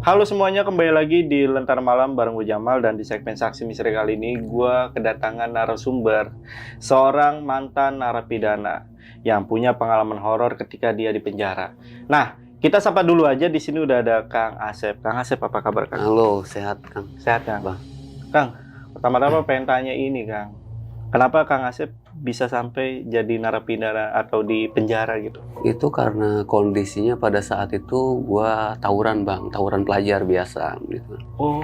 Halo semuanya, kembali lagi di Lentera Malam bareng gue Jamal. Dan di segmen Saksi Misteri kali ini gue kedatangan narasumber, seorang mantan narapidana yang punya pengalaman horor ketika dia di penjara. Nah, kita sapa dulu aja. Di sini udah ada Kang Asep. Kang Asep, apa kabar Kang? Halo, sehat Kang. Sehat Kang? Bang. Kang, pertama-tama pengen tanya ini Kang. Kenapa Kang Asep bisa sampai jadi narapidana atau di penjara gitu? Itu karena kondisinya pada saat itu gua tawuran Bang, tawuran pelajar biasa gitu. Oh,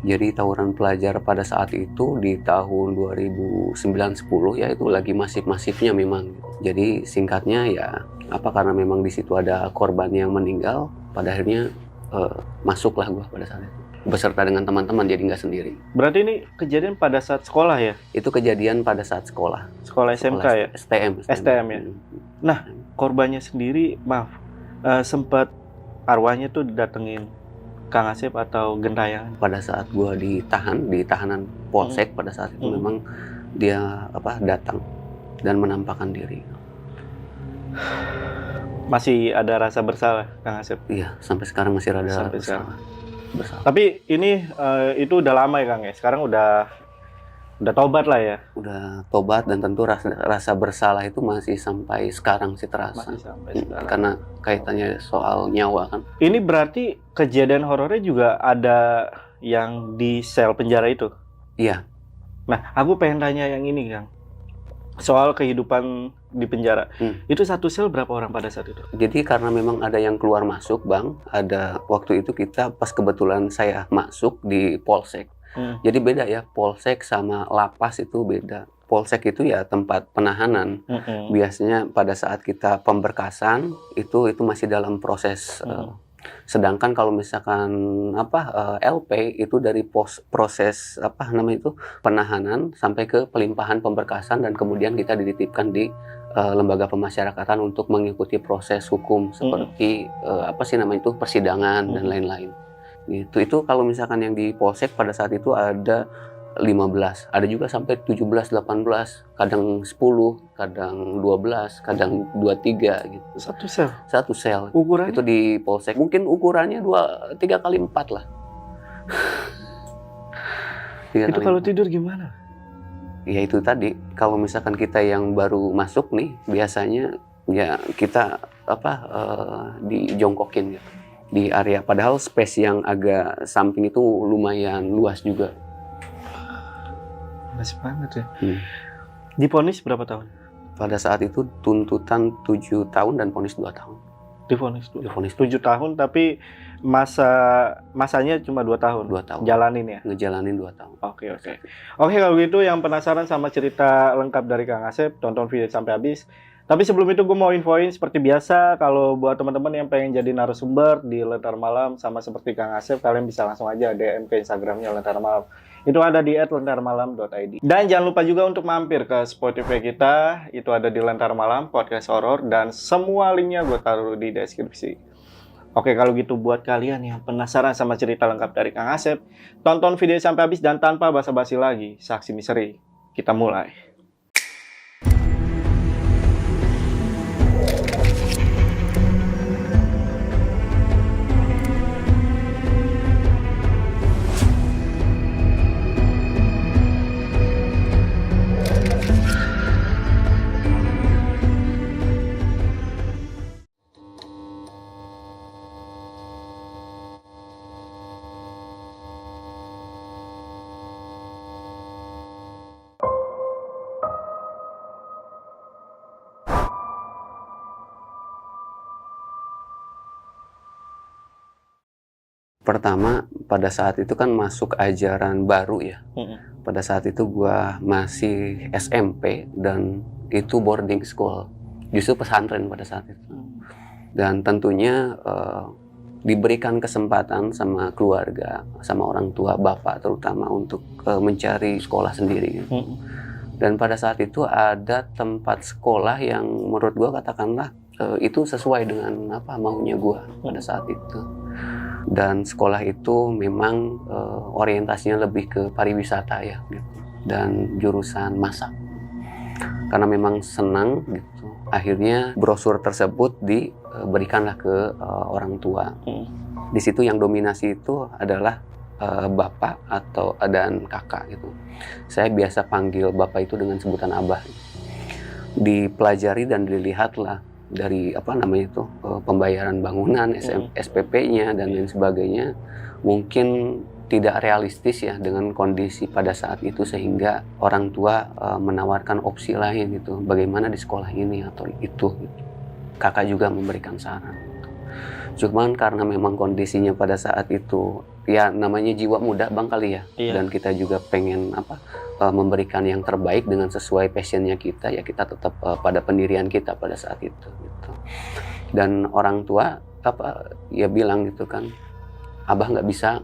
Jadi tawuran pelajar pada saat itu di tahun 2009-10 ya itu lagi masif-masifnya memang. Jadi singkatnya ya karena memang di situ ada korban yang meninggal, pada akhirnya masuklah gua pada saat itu. Beserta dengan teman-teman, jadi nggak sendiri. berarti ini kejadian pada saat sekolah ya? Itu kejadian pada saat sekolah. Sekolah SMK ya? STM. STM ya? Nah, korbannya sendiri, maaf, sempat arwahnya tuh didatengin Kang Asep atau gentayangan? Pada saat gua di tahanan polsek pada saat itu memang dia datang dan menampakkan diri. Masih ada rasa bersalah Kang Asep? Iya, sampai sekarang masih rada Sampai bersalah. Tapi ini itu udah lama ya Kang ya? Sekarang udah tobat lah ya? Udah tobat dan tentu rasa bersalah itu masih sampai sekarang sih terasa. Masih sampai sekarang. Karena kaitannya soal nyawa kan. Ini berarti kejadian horornya juga ada yang di sel penjara itu? Iya. Nah, aku pengen tanya yang ini Kang. Soal kehidupan di penjara. Itu satu sel berapa orang pada saat itu? Jadi karena memang ada yang keluar masuk Bang, ada waktu itu kita pas kebetulan saya masuk di polsek. Jadi beda ya, polsek sama lapas itu beda. Polsek itu ya tempat penahanan. Biasanya pada saat kita pemberkasan itu masih dalam proses. Sedangkan kalau misalkan LP itu dari proses penahanan sampai ke pelimpahan pemberkasan dan kemudian kita dititipkan di lembaga pemasyarakatan untuk mengikuti proses hukum seperti persidangan dan lain-lain. Itu kalau misalkan yang di polsek pada saat itu ada 15, ada juga sampai 17, 18, kadang 10, kadang 12, kadang 23 gitu. Satu sel. Ukurannya? Itu di polsek. Mungkin ukurannya 3 kali 4 lah. Itu kalau tidur gimana? Ya itu tadi, kalau misalkan kita yang baru masuk nih, biasanya ya kita dijongkokin gitu di area, padahal space yang agak samping itu lumayan luas juga. Masih banget ya. Divonis berapa tahun? Pada saat itu tuntutan 7 tahun dan vonis 2 tahun. Divonis 7 tahun, tapi masanya cuma 2 tahun. 2 tahun. Jalanin ya? Ngejalanin 2 tahun. Oke, kalau gitu yang penasaran sama cerita lengkap dari Kang Asep, tonton video sampai habis. Tapi sebelum itu gue mau infoin seperti biasa, kalau buat teman-teman yang pengen jadi narasumber di Lentera Malam sama seperti Kang Asep, kalian bisa langsung aja DM ke Instagramnya Lentera Malam. Itu ada di @lenteramalam.id. Dan jangan lupa juga untuk mampir ke Spotify kita, itu ada di Lentera Malam, podcast horor, dan semua linknya gue taruh di deskripsi. Oke, kalau gitu buat kalian yang penasaran sama cerita lengkap dari Kang Asep, tonton video sampai habis dan tanpa basa-basi lagi, Saksi Misteri, kita mulai. Pertama, pada saat itu kan masuk ajaran baru ya. Pada saat itu gua masih SMP dan itu boarding school. Justru pesantren pada saat itu. Dan tentunya diberikan kesempatan sama keluarga, sama orang tua, bapak terutama untuk mencari sekolah sendiri. Dan pada saat itu ada tempat sekolah yang menurut gua katakanlah itu sesuai dengan maunya gua pada saat itu. Dan sekolah itu memang orientasinya lebih ke pariwisata ya gitu. Dan jurusan masak. Karena memang senang gitu. Akhirnya brosur tersebut diberikanlah ke orang tua. Di situ yang dominasi itu adalah bapak dan kakak gitu. Saya biasa panggil bapak itu dengan sebutan abah. Dipelajari dan dilihatlah dari pembayaran bangunan, SPP-nya dan lain sebagainya, mungkin tidak realistis ya dengan kondisi pada saat itu, sehingga orang tua menawarkan opsi lain gitu, bagaimana di sekolah ini atau itu gitu. Kakak juga memberikan saran. Cuman karena memang kondisinya pada saat itu, ya namanya jiwa muda bang kali ya, dan kita juga pengen memberikan yang terbaik dengan sesuai passionnya kita, ya kita tetap pada pendirian kita pada saat itu gitu. Dan orang tua ya bilang gitu kan, abah nggak bisa,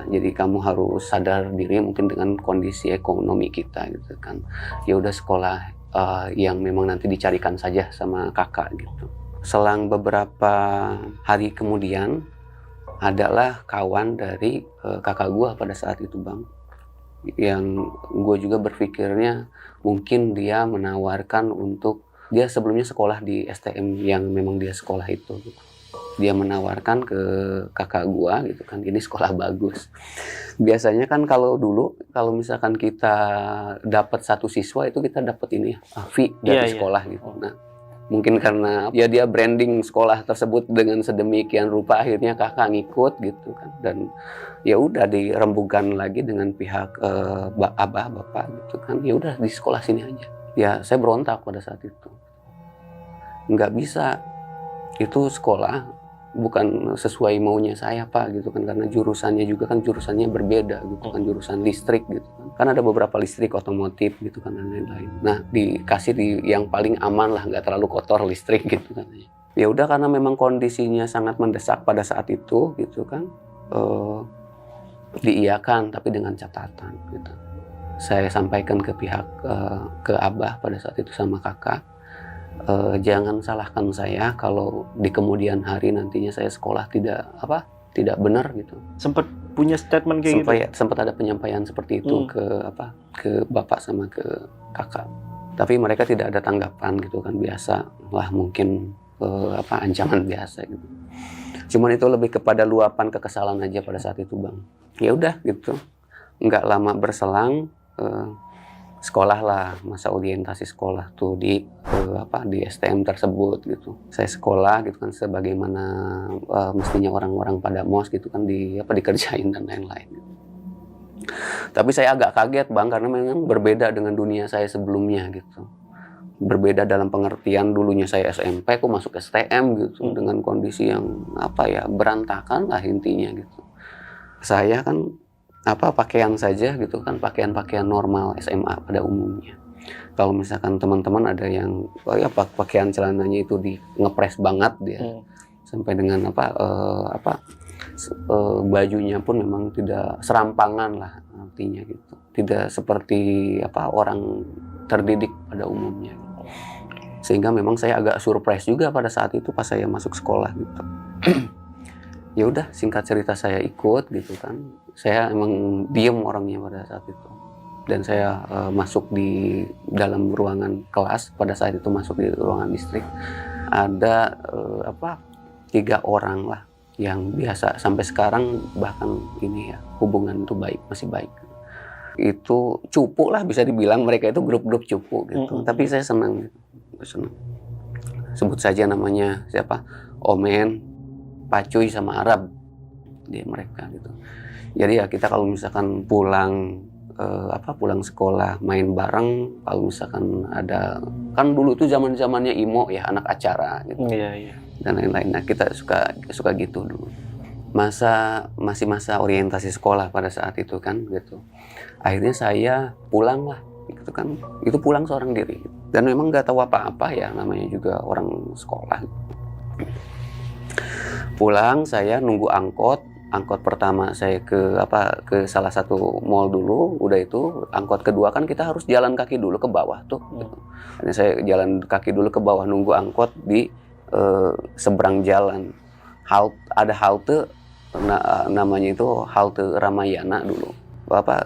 jadi kamu harus sadar diri mungkin dengan kondisi ekonomi kita gitu kan. Ya udah sekolah yang memang nanti dicarikan saja sama kakak gitu. Selang beberapa hari kemudian, adalah kawan dari kakak gue pada saat itu bang, yang gue juga berpikirnya mungkin dia menawarkan untuk, dia sebelumnya sekolah di STM yang memang dia sekolah itu gitu. Dia menawarkan ke kakak gue gitu kan, ini sekolah bagus. Biasanya kan kalau dulu kalau misalkan kita dapat satu siswa itu kita dapat ini fee dari sekolah gitu. Nah, mungkin karena ya dia branding sekolah tersebut dengan sedemikian rupa, akhirnya kakak ngikut gitu kan, dan ya udah dirembukan lagi dengan pihak abah bapak gitu kan, ya udah di sekolah sini aja. Ya saya berontak pada saat itu, nggak bisa, itu sekolah bukan sesuai maunya saya pak gitu kan, karena jurusannya juga kan jurusannya berbeda gitu kan, jurusan listrik gitu kan ada beberapa listrik otomotif gitu kan dan lain-lain. Nah dikasih di yang paling aman lah, nggak terlalu kotor listrik gitu kan. Ya udah, karena memang kondisinya sangat mendesak pada saat itu gitu kan, diiyakan tapi dengan catatan gitu. Saya sampaikan ke pihak ke abah pada saat itu sama kakak, jangan salahkan saya kalau di kemudian hari nantinya saya sekolah tidak benar gitu. Sempat punya statement kayak gitu? Sempat ada penyampaian seperti itu ke bapak sama ke kakak. Tapi mereka tidak ada tanggapan gitu kan, biasa lah mungkin ancaman biasa gitu. Cuman itu lebih kepada luapan kekesalan aja pada saat itu bang. Ya udah gitu. Nggak lama berselang, sekolah lah, masa orientasi sekolah tuh di STM tersebut gitu. Saya sekolah gitu kan sebagaimana mestinya orang-orang pada MOS gitu kan, dikerjain dan lain-lain. Tapi saya agak kaget bang, karena memang berbeda dengan dunia saya sebelumnya gitu. Berbeda dalam pengertian, dulunya saya SMP, aku masuk STM gitu dengan kondisi yang berantakan lah intinya gitu. Saya kan pakaian saja gitu kan, pakaian normal SMA pada umumnya. Kalau misalkan teman-teman ada yang pakaian celananya itu ngepres banget dia, sampai dengan bajunya pun memang tidak serampangan lah artinya gitu, tidak seperti orang terdidik pada umumnya. Sehingga memang saya agak surprise juga pada saat itu pas saya masuk sekolah gitu. Ya udah, singkat cerita saya ikut gitu kan. Saya emang diem orangnya pada saat itu. Dan saya masuk di dalam ruangan kelas, pada saat itu masuk di ruangan listrik. Ada 3 orang lah yang biasa sampai sekarang bahkan ini ya, hubungan itu masih baik. Itu cupu lah bisa dibilang, mereka itu grup-grup cupu gitu. Tapi saya senang gitu. Sebut saja namanya siapa? Omen, Pacuy sama Arab, dia mereka gitu. Jadi ya kita kalau misalkan pulang sekolah main bareng, kalau misalkan ada, kan dulu itu zaman-zamannya IMO ya, anak acara gitu. Iya. Dan lain-lain. Nah, kita suka gitu dulu. Masih masa orientasi sekolah pada saat itu kan gitu. Akhirnya saya pulang lah gitu kan. Itu pulang seorang diri. Dan memang nggak tahu apa-apa ya, namanya juga orang sekolah. Pulang, saya nunggu angkot pertama saya ke salah satu mall dulu, udah itu angkot kedua kan kita harus jalan kaki dulu ke bawah tuh gitu. Jadi saya jalan kaki dulu ke bawah nunggu angkot di seberang jalan. Ada halte namanya itu halte Ramayana dulu.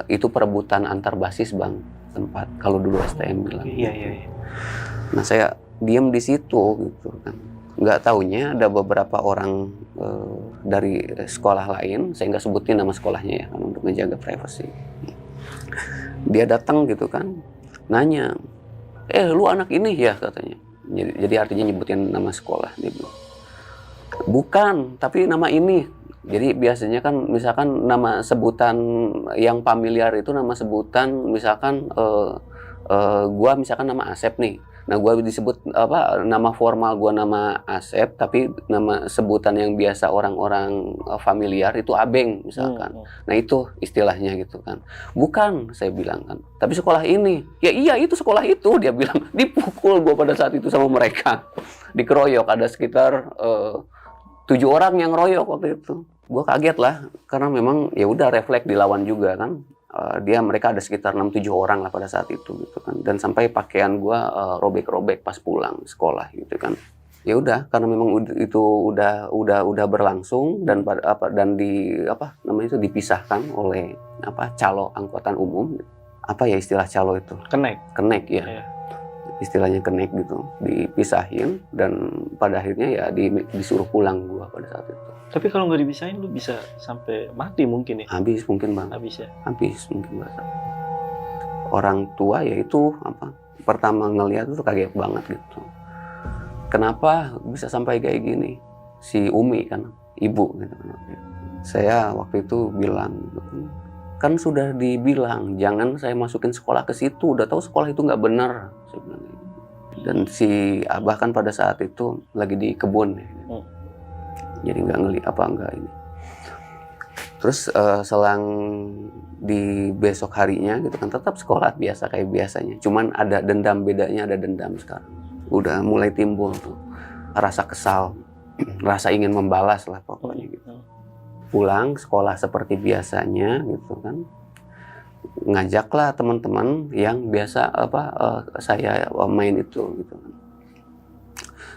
Itu perebutan antar basis bang, tempat kalau dulu STM bilang. Iya. Nah saya diam di situ gitu kan. Nggak taunya ada beberapa orang dari sekolah lain, saya nggak sebutin nama sekolahnya ya, kan untuk menjaga privasi. Dia datang gitu kan, nanya, lu anak ini ya katanya. Jadi artinya nyebutin nama sekolah. Dia bilang, bukan, tapi nama ini. Jadi biasanya kan misalkan nama sebutan yang familiar itu nama sebutan misalkan gua misalkan nama Asep nih. Nah, gua disebut nama formal gua nama Asep, tapi nama sebutan yang biasa orang-orang familiar itu Abeng misalkan. Nah, itu istilahnya gitu kan. Bukan, saya bilang kan. Tapi sekolah ini. Ya iya, itu sekolah itu, dia bilang. Dipukul gua pada saat itu sama mereka. Dikeroyok, ada sekitar 7 orang yang royok waktu itu. Gua kaget lah, karena memang ya udah refleks dilawan juga kan. Mereka ada sekitar 6-7 orang lah pada saat itu gitu kan, dan sampai pakaian gua robek-robek pas pulang sekolah gitu kan. Ya udah, karena memang itu udah berlangsung dan dipisahkan oleh calo angkutan umum. Apa ya istilah calo itu? Kenek ya. Yeah. Istilahnya kenek gitu, dipisahin dan pada akhirnya ya disuruh pulang gua pada saat itu. Tapi kalau nggak dipisahin lu bisa sampai mati mungkin ya? Habis mungkin bang. Habis ya? Habis mungkin bang. Orang tua ya itu pertama ngelihat itu kaget banget gitu. Kenapa bisa sampai kayak gini? Si Umi kan, ibu gitu. Saya waktu itu bilang, kan sudah dibilang jangan saya masukin sekolah ke situ. Udah tahu sekolah itu nggak benar. Saya bilang. Dan si Abah kan pada saat itu lagi di kebun. Jadi nggak ini. Terus selang di besok harinya gitu kan tetap sekolah biasa kayak biasanya. Cuman ada dendam, bedanya ada dendam sekarang. Udah mulai timbul tuh rasa kesal, rasa ingin membalas lah pokoknya gitu. Pulang sekolah seperti biasanya gitu kan. Ngajaklah teman-teman yang biasa saya main itu gitu kan.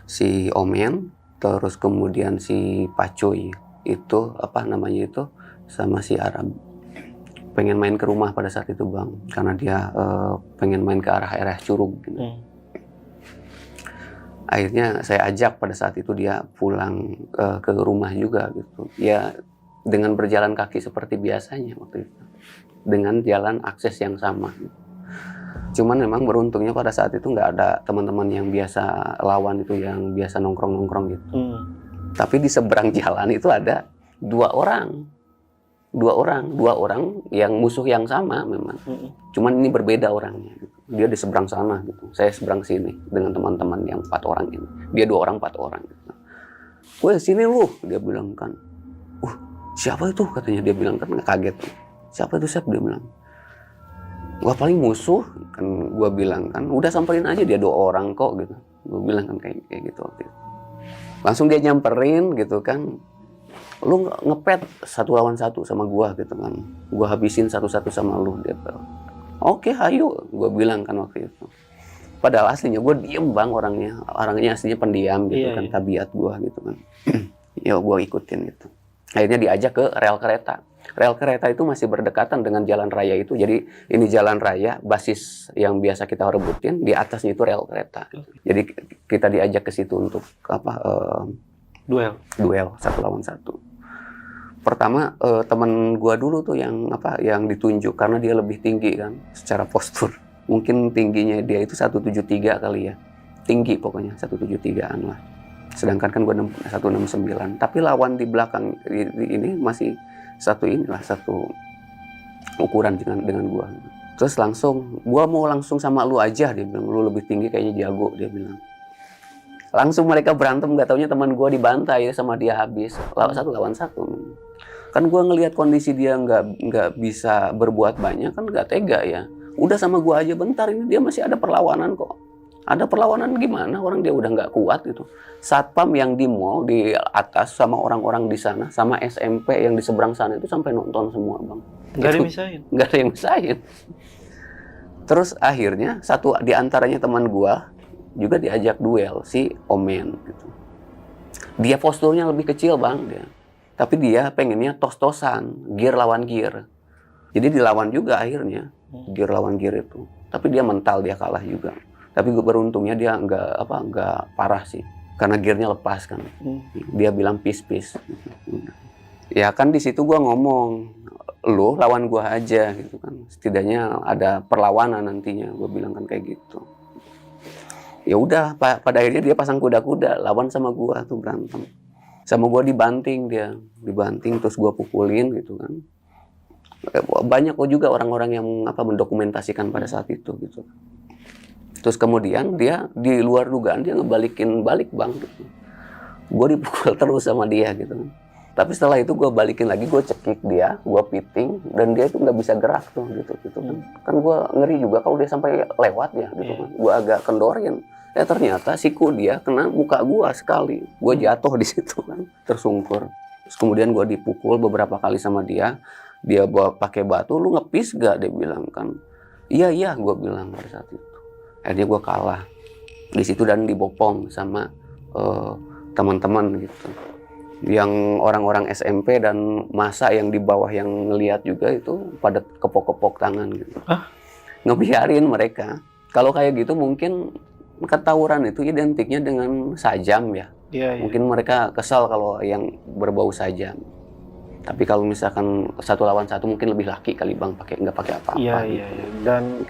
Si Omen, terus kemudian si Pacoy itu sama si Arab pengen main ke rumah pada saat itu bang, karena dia pengen main ke arah Curug gitu. Akhirnya saya ajak pada saat itu dia pulang ke rumah juga gitu ya, dengan berjalan kaki seperti biasanya waktu itu, dengan jalan akses yang sama gitu. Cuman memang beruntungnya pada saat itu nggak ada teman-teman yang biasa lawan itu, yang biasa nongkrong gitu. Tapi di seberang jalan itu ada dua orang yang musuh yang sama memang. Cuman ini berbeda orangnya. Gitu. Dia di seberang sana gitu, saya seberang sini dengan teman-teman yang 4 orang ini. Dia 2 orang 4 orang. Gitu. Woi sini lu, dia bilang kan. Siapa itu katanya, dia bilang kan, kaget. Siapa itu Sep, dia bilang. Gua paling musuh kan, gua bilang kan udah samperin aja, dia 2 orang kok gitu. Gua bilang kan kayak gitu waktu itu. Langsung dia nyamperin gitu kan. Lu ngepet 1 lawan 1 sama gua gitu kan. Gua habisin satu-satu sama lu, dia bilang. Oke, ayo, gua bilang kan waktu itu. Padahal aslinya gua diem bang orangnya aslinya pendiam gitu kan, tabiat gua gitu kan. Ya gua ikutin gitu. Akhirnya diajak ke rel kereta. Rel kereta itu masih berdekatan dengan jalan raya itu. Jadi ini jalan raya, basis yang biasa kita rebutin, di atasnya itu rel kereta. Jadi kita diajak ke situ untuk duel 1 lawan 1. Pertama teman gua dulu tuh yang ditunjuk, karena dia lebih tinggi kan secara postur. Mungkin tingginya dia itu 173 kali ya. Tinggi pokoknya 173-an lah. Sedangkan kan gua 169. Tapi lawan di belakang ini masih satu ukuran dengan gua. Terus gua mau langsung sama lu aja, dia bilang, lu lebih tinggi kayaknya jago, dia bilang. Langsung mereka berantem, nggak taunya teman gua dibantai sama dia habis. 1 lawan 1. Kan gua ngelihat kondisi dia nggak bisa berbuat banyak, kan nggak tega ya. Udah sama gua aja bentar, ini dia masih ada perlawanan kok. Ada perlawanan gimana? Orang dia udah nggak kuat gitu. Satpam yang di mall di atas sama orang-orang di sana, sama SMP yang di seberang sana itu sampai nonton semua bang. Nggak ada yang misahin. Nggak ada yang misahin. Terus akhirnya satu di antaranya teman gua juga diajak duel, si Omen gitu. Dia posturnya lebih kecil bang dia, tapi dia pengennya tos-tosan, gear lawan gear. Jadi dilawan juga akhirnya, gear lawan gear itu. Tapi dia mental, dia kalah juga. Tapi beruntungnya dia nggak parah sih. karena gearnya lepas kan. Dia bilang peace. Ya kan di situ gue ngomong, lu lawan gue aja gitu kan, setidaknya ada perlawanan nantinya, gue bilang kan kayak gitu. Ya udah, pada akhirnya dia pasang kuda-kuda lawan sama gue tuh, berantem sama gue, dibanting terus gue pukulin gitu kan. Banyak kok juga orang-orang yang mendokumentasikan pada saat itu gitu. Terus kemudian dia di luar dugaan dia ngebalikin balik bang gitu. Gue dipukul terus sama dia gitu. Tapi setelah itu gue balikin lagi, gue cekik dia, gue piting, dan dia itu nggak bisa gerak tuh gitu kan. Kan gue ngeri juga kalau dia sampai lewat ya gitu kan. Gue agak kendorin. Ternyata siku dia kena muka gue sekali. Gue jatuh di situ kan, tersungkur. Terus kemudian gue dipukul beberapa kali sama dia. Dia bawa pakai batu, lu ngepis gak? Dia bilang kan. Iya, gue bilang pada saat itu. Akhirnya gue kalah di situ dan dibopong sama teman-teman gitu. Yang orang-orang SMP dan masa yang di bawah yang ngelihat juga itu pada kepok-kepok tangan gitu. Ngebiarin mereka. Kalau kayak gitu mungkin ketawuran itu identiknya dengan sajam ya. Mungkin mereka kesal kalau yang berbau sajam. Tapi kalau misalkan 1 lawan 1 mungkin lebih laki kali bang, nggak pakai apa-apa. Iya. Dan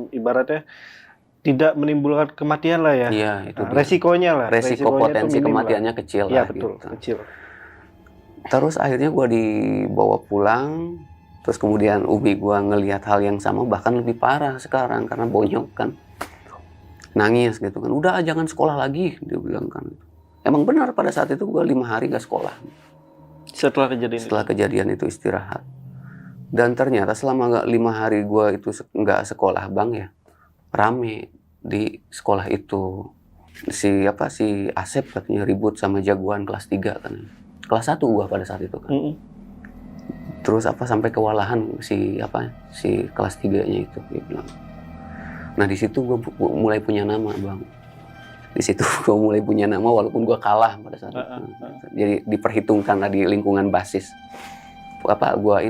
ibaratnya tidak menimbulkan kematian lah ya. Iya, itu resikonya lah. Resiko potensi kematiannya kecil lah. Iya betul, gitu. kecil. Terus akhirnya gue dibawa pulang. Terus kemudian Ubi gue ngelihat hal yang sama, bahkan lebih parah sekarang karena bonyok kan. Nangis gitu kan. Udah jangan sekolah lagi, dia bilang kan. Emang benar pada saat itu gue 5 hari gak sekolah. Setelah kejadian itu istirahat. Dan ternyata selama 5 hari gue itu nggak sekolah bang ya, rame di sekolah itu. Si Asep katanya ribut sama jagoan kelas 3 kan. Kelas 1 gua pada saat itu kan. Terus sampai kewalahan si kelas 3-nya itu dia bilang. Nah, di situ gua mulai punya nama, Bang. Di situ gua mulai punya nama walaupun gua kalah pada saat itu. Jadi diperhitungkan lah di lingkungan basis. Gua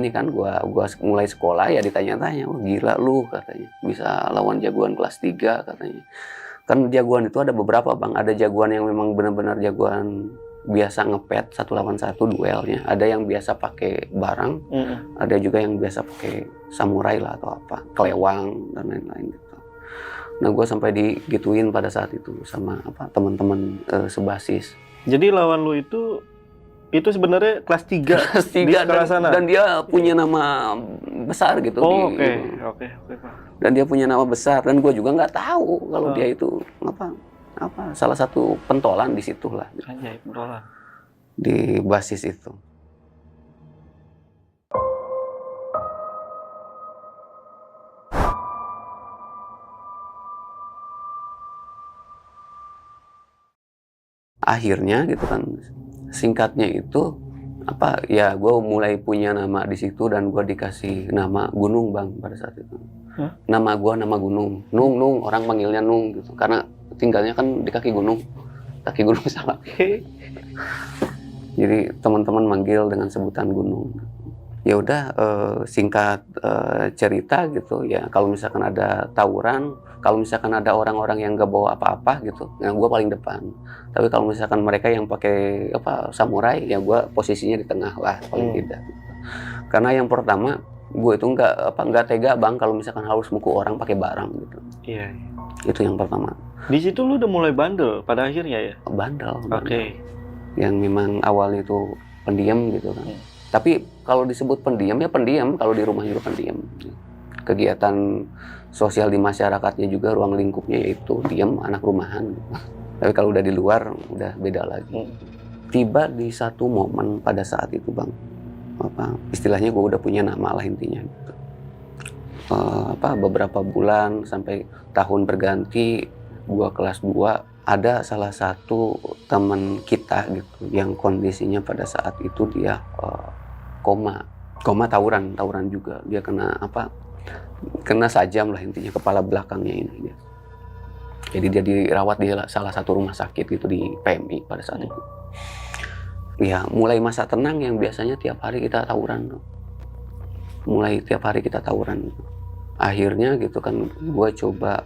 mulai sekolah ya ditanya-tanya, "Oh, gila lu," katanya. "Bisa lawan jagoan kelas 3," katanya. Kan jagoan itu ada beberapa, Bang. Ada jagoan yang memang benar-benar jagoan biasa ngepet 1 lawan 1 duelnya. Ada yang biasa pakai barang, ada juga yang biasa pakai samurai lah atau kelewang dan lain-lain gitu. Nah, gue sampai digituin pada saat itu sama teman-teman sebasis. Jadi lawan lu itu sebenarnya kelas 3 di sekolah sana. Dan dia punya nama besar gitu. Oke. Dan dia punya nama besar dan gue juga nggak tahu kalau dia itu salah satu pentolan di situ lah. Pentolan. Di basis itu. Akhirnya gitu kan, singkatnya itu gue mulai punya nama di situ dan gue dikasih nama Gunung, Bang, pada saat itu. Nama gue nama Gunung. Nung, orang panggilnya Nung gitu. Karena tinggalnya kan di kaki gunung Salak. Jadi teman-teman manggil dengan sebutan Gunung. Ya udah, singkat cerita gitu ya, kalau misalkan ada tawuran, kalau misalkan ada orang-orang yang gak bawa apa-apa gitu, ya gue paling depan. Tapi kalau misalkan mereka yang pakai samurai, ya gue posisinya di tengah lah paling tidak. Karena yang pertama gue itu nggak tega, Bang, kalau misalkan harus mukul orang pakai barang gitu. Iya. Itu yang pertama. Di situ lu udah mulai bandel pada akhirnya ya? Bandel. Oke. Yang memang awalnya itu pendiam gitu kan. Tapi kalau disebut pendiam ya pendiam, kalau di rumah juga pendiam. Kegiatan sosial di masyarakatnya juga ruang lingkupnya yaitu diam, anak rumahan. Tapi kalau udah di luar udah beda lagi. Tiba di satu momen pada saat itu, Bang. Istilahnya gue udah punya nama lah intinya gitu. Beberapa bulan sampai tahun berganti, gue kelas 2, ada salah satu teman kita gitu yang kondisinya pada saat itu dia koma tawuran juga. Dia kena sajam lah intinya, kepala belakangnya ini dia. Jadi dia dirawat di salah satu rumah sakit gitu di PMI pada saat itu. Ya, mulai masa tenang yang biasanya tiap hari kita tawuran. Akhirnya gitu kan, gue coba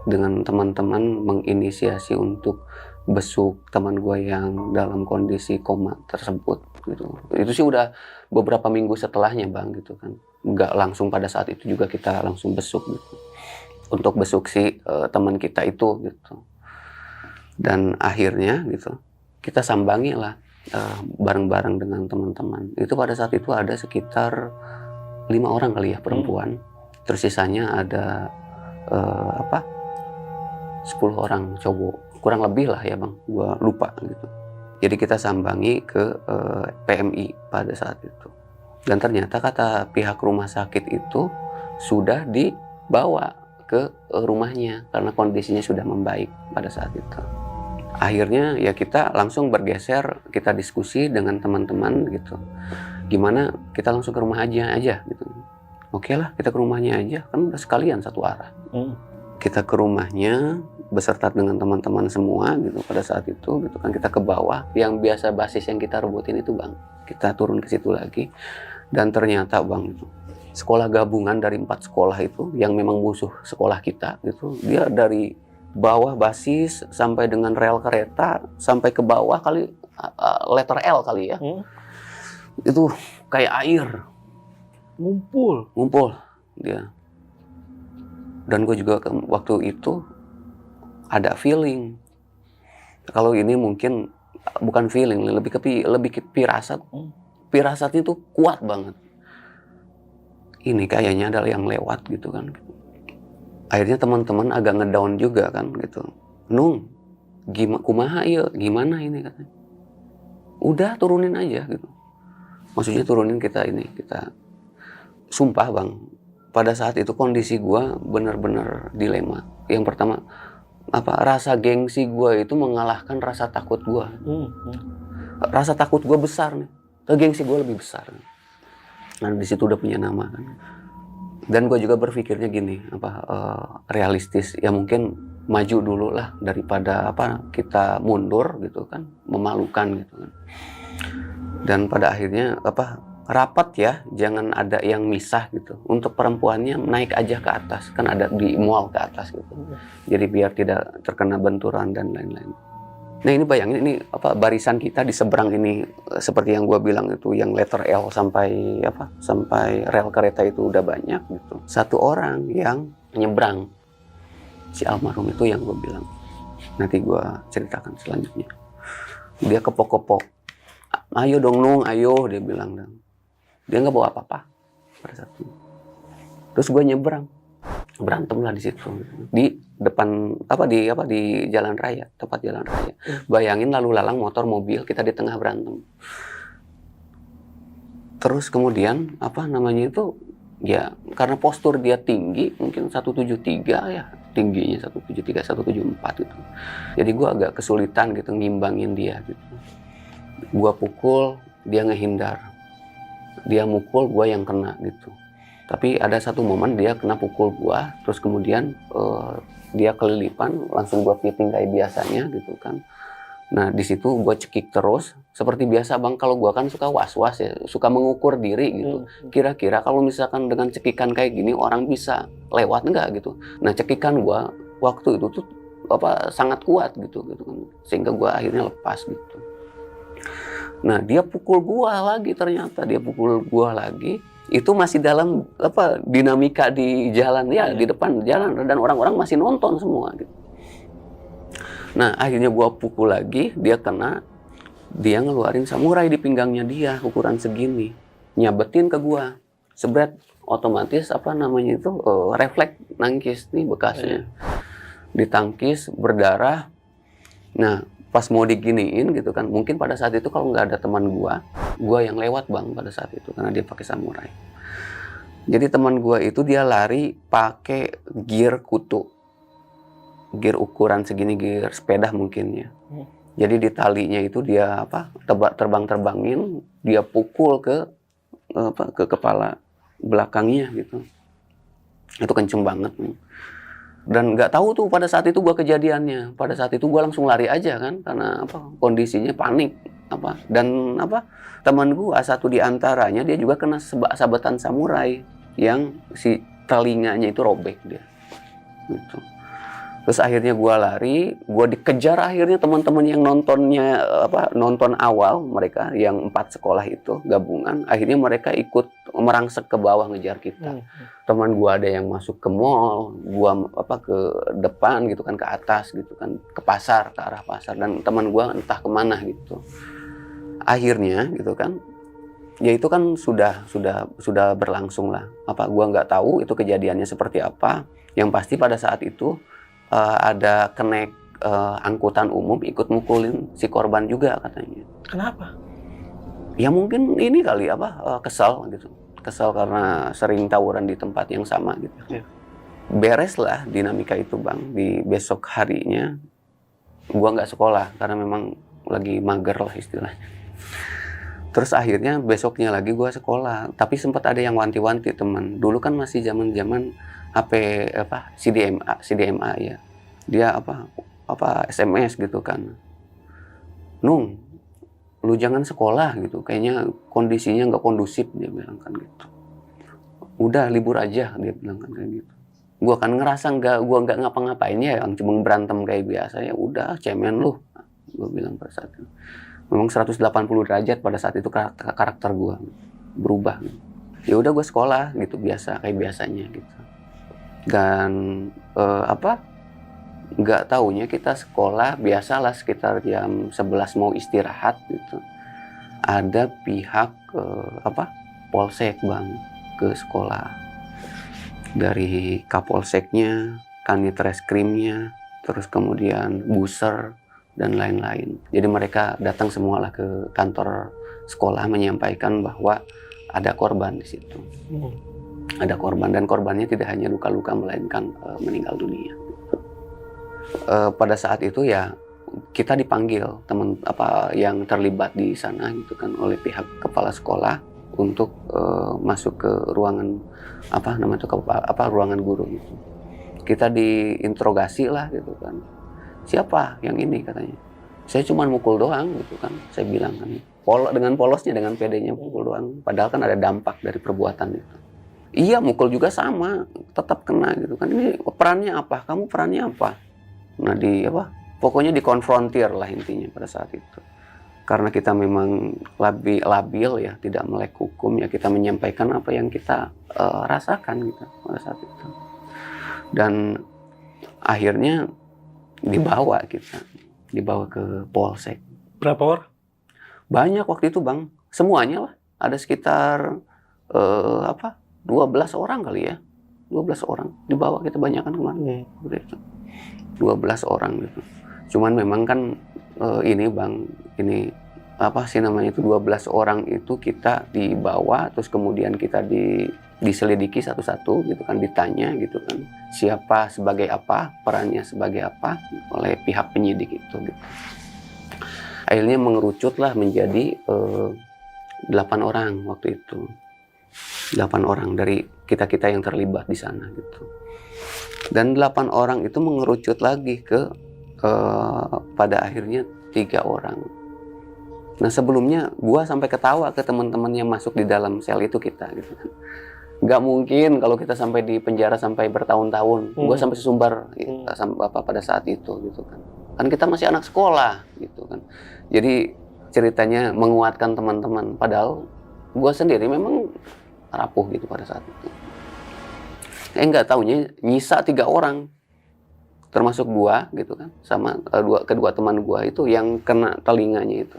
dengan teman-teman menginisiasi untuk besuk teman gue yang dalam kondisi koma tersebut gitu. Itu sih udah beberapa minggu setelahnya Bang gitu kan. Nggak langsung pada saat itu juga kita langsung besuk gitu. Untuk besuk si teman kita itu gitu. Dan akhirnya gitu kita sambangi lah bareng-bareng dengan teman-teman. Itu pada saat itu ada sekitar 5 orang kali ya perempuan. Terus sisanya ada 10 orang cowok, kurang lebih lah ya Bang, gua lupa gitu. Jadi kita sambangi ke PMI pada saat itu. Dan ternyata kata pihak rumah sakit itu sudah dibawa ke rumahnya karena kondisinya sudah membaik pada saat itu. Akhirnya ya kita langsung bergeser, kita diskusi dengan teman-teman gitu. Gimana kita langsung ke rumah aja gitu. Oke lah, kita ke rumahnya aja, kan udah sekalian satu arah. Kita ke rumahnya beserta dengan teman-teman semua gitu pada saat itu gitu kan, kita ke bawah yang biasa basis yang kita rebutin itu Bang. Kita turun ke situ lagi dan ternyata Bang itu sekolah gabungan dari 4 sekolah itu yang memang musuh sekolah kita gitu. Dia dari bawah basis sampai dengan rel kereta sampai ke bawah kali letter L kali ya. Itu kayak air ngumpul dia. Dan gue juga waktu itu ada feeling. Kalau ini mungkin bukan feeling, lebih ke pirasat. Pirasatnya itu kuat banget. Ini kayaknya adalah yang lewat gitu kan. Akhirnya teman-teman agak ngedown juga kan gitu. Nung, kumaha ya, gimana ini katanya. Udah turunin aja gitu. Maksudnya turunin kita. Sumpah Bang, pada saat itu kondisi gue benar-benar dilema. Yang pertama, rasa gengsi gue itu mengalahkan rasa takut gue. Rasa takut gue besar nih, gengsi gue lebih besar. Nah di situ udah punya nama kan. Dan gue juga berpikirnya gini, realistis. Ya mungkin maju dulu lah daripada kita mundur gitu kan, memalukan gitu kan. Dan pada akhirnya rapat ya, jangan ada yang misah gitu. Untuk perempuannya naik aja ke atas, kan ada di mual ke atas gitu. Jadi biar tidak terkena benturan dan lain-lain. Nah ini bayangin ini barisan kita di seberang ini seperti yang gua bilang itu yang letter L sampai rel kereta itu udah banyak gitu. Satu orang yang nyebrang, si almarhum itu yang gua bilang. Nanti gua ceritakan selanjutnya. Dia kepok-kepok. Ayo dong Nung, ayo dia bilang dong. Dia nggak bawa apa-apa pada saat itu. Terus gue nyebrang, berantem lah di situ, di depan di jalan raya, tempat jalan raya. Bayangin lalu lalang motor mobil, kita di tengah berantem. Terus kemudian ya karena postur dia tinggi, mungkin 173 ya, tingginya 173, 174 gitu. Jadi gue agak kesulitan gitu ngimbangin dia gitu. Gue pukul, dia ngehindar. Dia mukul, gue yang kena gitu. Tapi ada satu momen dia kena pukul gue, terus kemudian dia kelilipan, langsung gue fitting kayak biasanya gitu kan. Nah di situ gue cekik terus, seperti biasa Bang, kalau gue kan suka was-was ya, suka mengukur diri gitu. Kira-kira kalau misalkan dengan cekikan kayak gini orang bisa lewat nggak gitu. Nah cekikan gue waktu itu tuh sangat kuat gitu kan, sehingga gue akhirnya lepas gitu. Nah dia pukul gua lagi, ternyata dia pukul gua lagi. Itu masih dalam dinamika di jalan ya, di depan jalan, dan orang-orang masih nonton semua gitu. Nah akhirnya gua pukul lagi, dia kena. Dia ngeluarin samurai di pinggangnya dia, ukuran segini, nyabetin ke gua, sebret. Otomatis refleks nangkis nih bekasnya, ditangkis berdarah. Nah pas mau diginiin gitu kan, mungkin pada saat itu kalau nggak ada teman gua yang lewat Bang pada saat itu karena dia pakai samurai. Jadi teman gua itu dia lari pakai gear kutu, gear ukuran segini, gear sepeda mungkin ya. Jadi di talinya itu dia terbang-terbangin, dia pukul ke kepala belakangnya gitu. Itu kenceng banget. Dan nggak tahu tuh pada saat itu gue kejadiannya. Pada saat itu gue langsung lari aja kan, karena kondisinya panik dan teman gue satu di antaranya dia juga kena sabetan samurai yang si telinganya itu robek dia. Gitu. Terus akhirnya gue lari, gue dikejar, akhirnya teman-teman yang nonton awal, mereka yang 4 sekolah itu gabungan, akhirnya mereka ikut merangsek ke bawah ngejar kita. Teman gue ada yang masuk ke mall, gue ke depan gitu kan, ke atas gitu kan, ke pasar, ke arah pasar, dan teman gue entah kemana gitu. Akhirnya gitu kan, ya itu kan sudah berlangsung lah. Gue nggak tahu itu kejadiannya seperti apa. Yang pasti pada saat itu ada kenek angkutan umum ikut mukulin si korban juga katanya. Kenapa? Ya mungkin ini kali kesal gitu. Kesal karena sering tawuran di tempat yang sama gitu. Iya. Beres lah dinamika itu Bang. Di besok harinya gua nggak sekolah karena memang lagi mager lah istilahnya. Terus akhirnya besoknya lagi gua sekolah. Tapi sempat ada yang wanti-wanti teman. Dulu kan masih zaman-zaman HP CDMA ya. Dia SMS gitu kan. Nung, lu jangan sekolah gitu. Kayaknya kondisinya nggak kondusif, dia bilang kan gitu. Udah libur aja, dia bilang kan kayak gitu. Gua kan ngerasa gua nggak ngapa-ngapain ya, yang cuma berantem kayak biasa ya. Udah cemen lu, gua bilang pada saat itu. Memang 180 derajat pada saat itu karakter gua berubah. Ya udah gua sekolah gitu biasa kayak biasanya gitu. Dan nggak taunya kita sekolah biasalah sekitar jam 11 mau istirahat gitu. Ada pihak Polsek Bang ke sekolah. Dari Kapolseknya, Kanit Reskrimnya, terus kemudian Buser dan lain-lain. Jadi mereka datang semualah ke kantor sekolah menyampaikan bahwa ada korban di situ. Ada korban, dan korbannya tidak hanya luka-luka melainkan meninggal dunia. Pada saat itu ya kita dipanggil teman yang terlibat di sana gitu kan oleh pihak kepala sekolah untuk masuk ke ruangan ruangan guru gitu. Kita diinterogasi lah gitu kan. Siapa yang ini katanya? Saya cuma mukul doang gitu kan. Saya bilang kan dengan polosnya, dengan pedenya mukul doang. Padahal kan ada dampak dari perbuatan itu. Iya, mukul juga sama, tetap kena gitu kan. Ini perannya apa? Kamu perannya apa? Nah pokoknya dikonfrontir lah intinya pada saat itu. Karena kita memang labil ya, tidak melek hukum ya, kita menyampaikan apa yang kita rasakan gitu pada saat itu. Dan akhirnya dibawa ke Polsek. Berapa orang? Banyak waktu itu Bang, semuanya lah. Ada sekitar 12 orang kali ya. 12 orang dibawa, kita banyak kan kemarin. 12 orang gitu. Cuman memang kan ini Bang, ini itu 12 orang itu kita dibawa, terus kemudian kita diselidiki satu-satu gitu kan, ditanya gitu kan, siapa sebagai apa, perannya sebagai apa oleh pihak penyidik itu gitu. Akhirnya mengerucutlah menjadi 8 orang waktu itu. 8 orang dari kita-kita yang terlibat di sana gitu. Dan 8 orang itu mengerucut lagi ke pada akhirnya 3 orang. Nah sebelumnya gua sampai ketawa ke teman-teman yang masuk di dalam sel itu kita gitu kan. Nggak mungkin kalau kita sampai di penjara sampai bertahun-tahun. Gua sampai sesumbar pada saat itu gitu kan. Kan kita masih anak sekolah gitu kan. Jadi ceritanya menguatkan teman-teman. Padahal gua sendiri memang rapuh gitu pada saat itu. Nggak taunya nyisa 3 orang, termasuk gua gitu kan, sama kedua teman gua itu yang kena telinganya itu,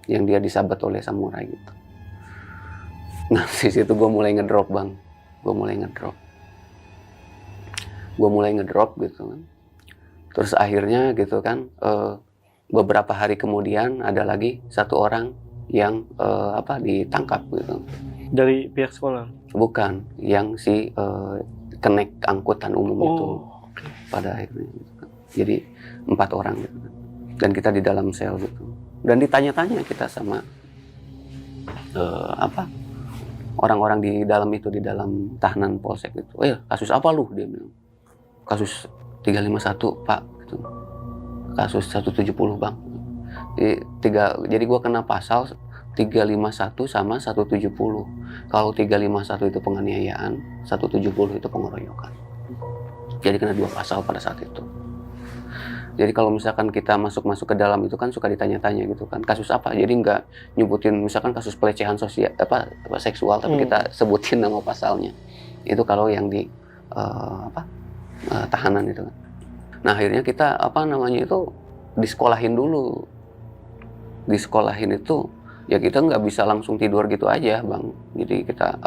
yang dia disabet oleh samurai gitu. Nah di situ gua mulai ngedrop Bang, gua mulai ngedrop gitu kan. Terus akhirnya gitu kan, beberapa hari kemudian ada lagi 1 orang yang ditangkap gitu. Dari pihak sekolah? Bukan, yang si kenek angkutan umum itu pada akhirnya gitu kan. Jadi 4 orang gitu kan. Dan kita di dalam sel gitu. Dan ditanya-tanya kita sama orang-orang di dalam itu, di dalam tahanan Polsek gitu. Oh ya, kasus apa lu? Dia bilang. Kasus 351 Pak gitu. Kasus 170 Bang. Jadi gua kena pasal 351 sama 170. Kalau 351 itu penganiayaan, 170 itu pengeroyokan. Jadi kena 2 pasal pada saat itu. Jadi kalau misalkan kita masuk ke dalam itu kan suka ditanya-tanya gitu kan, kasus apa? Jadi nggak nyebutin misalkan kasus pelecehan sosial apa seksual, tapi kita sebutin nama pasalnya. Itu kalau yang di tahanan itu kan. Nah akhirnya kita disekolahin dulu. Disekolahin itu ya kita nggak bisa langsung tidur gitu aja bang. Jadi kita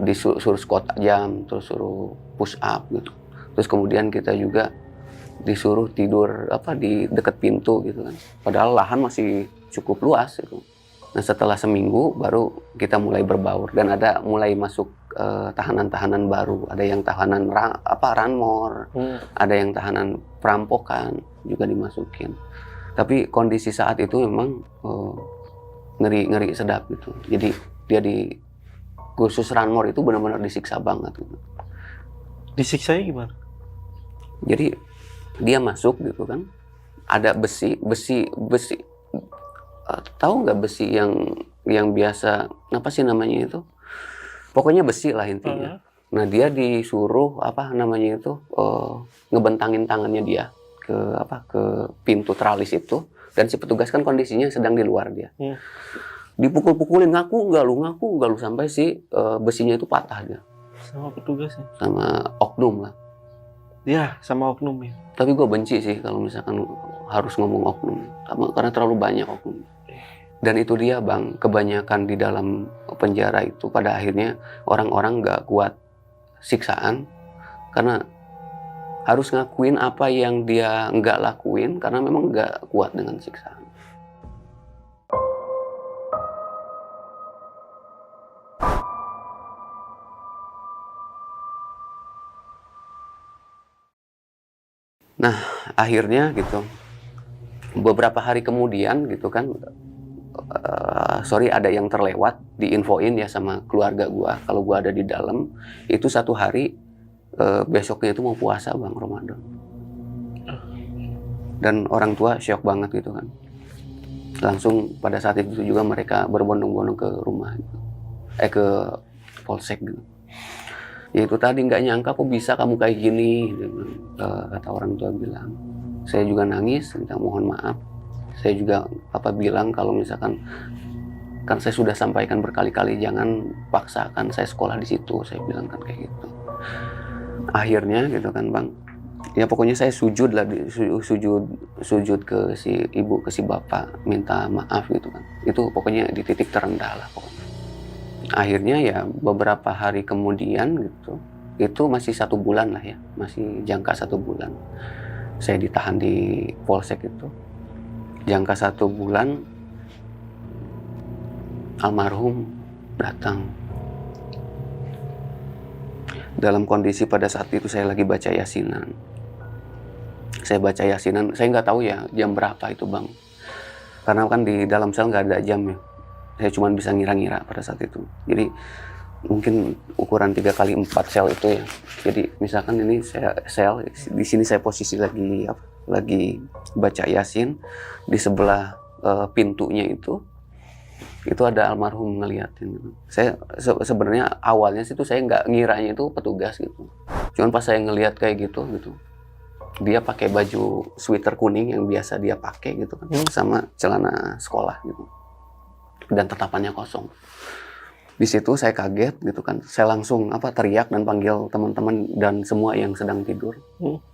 disuruh squat jam, terus suruh push up gitu. Terus kemudian kita juga disuruh tidur di dekat pintu gitu kan. Padahal lahan masih cukup luas gitu. Nah setelah seminggu baru kita mulai berbaur dan ada mulai masuk tahanan-tahanan baru. Ada yang tahanan ranmor, ada yang tahanan perampokan juga dimasukin. Tapi kondisi saat itu memang ngeri sedap gitu. Jadi dia di khusus ranmor itu benar-benar disiksa banget gitu. Disiksanya gimana? Jadi dia masuk gitu kan, ada besi, tahu nggak besi yang biasa apa sih namanya itu? Pokoknya besi lah intinya. Nah dia disuruh ngebentangin tangannya dia ke pintu tralis itu, dan si petugas kan kondisinya sedang di luar dia. Dipukul-pukulin, ngaku nggak lu sampai si besinya itu patah dia. Sama petugasnya? Sama oknum lah. Ya, sama oknum ya. Tapi gue benci sih kalau misalkan harus ngomong oknum, karena terlalu banyak oknum. Dan itu dia bang, kebanyakan di dalam penjara itu pada akhirnya orang-orang nggak kuat siksaan, karena harus ngakuin apa yang dia nggak lakuin, karena memang nggak kuat dengan siksaan. Nah, akhirnya gitu, beberapa hari kemudian gitu kan, ada yang terlewat, diinfoin ya sama keluarga gua, kalau gua ada di dalam, itu satu hari, besoknya itu mau puasa bang, Ramadan. Dan orang tua syok banget gitu kan. Langsung pada saat itu juga mereka berbondong-bondong ke rumah gitu. Ke polsek gitu. Ya itu tadi, nggak nyangka kok bisa kamu kayak gini, kata orang tua bilang. Saya juga nangis, minta mohon maaf. Saya juga bilang kalau misalkan kan saya sudah sampaikan berkali-kali jangan paksakan saya sekolah di situ, saya bilang kan kayak gitu. Akhirnya gitu kan bang, ya pokoknya saya sujud sujud ke si ibu, ke si bapak, minta maaf gitu kan. Itu pokoknya di titik terendah lah pokoknya. Akhirnya ya beberapa hari kemudian gitu, itu masih 1 bulan lah ya, masih jangka 1 bulan. Saya ditahan di polsek itu. Jangka 1 bulan, almarhum datang. Dalam kondisi pada saat itu saya lagi baca yasinan. Saya baca yasinan, saya nggak tahu ya jam berapa itu bang. Karena kan di dalam sel nggak ada jam ya. Saya cuma bisa ngira-ngira pada saat itu. Jadi mungkin ukuran 3x4 sel itu ya. Jadi misalkan ini sel, di sini saya posisi lagi baca yasin, di sebelah pintunya itu ada almarhum ngeliatin. Saya sebenarnya awalnya sih saya nggak ngiranya itu petugas gitu. Cuman pas saya ngeliat kayak gitu, dia pakai baju sweater kuning yang biasa dia pakai gitu kan, sama celana sekolah gitu. Dan tatapannya kosong. Di situ saya kaget gitu kan. Saya langsung teriak dan panggil teman-teman dan semua yang sedang tidur.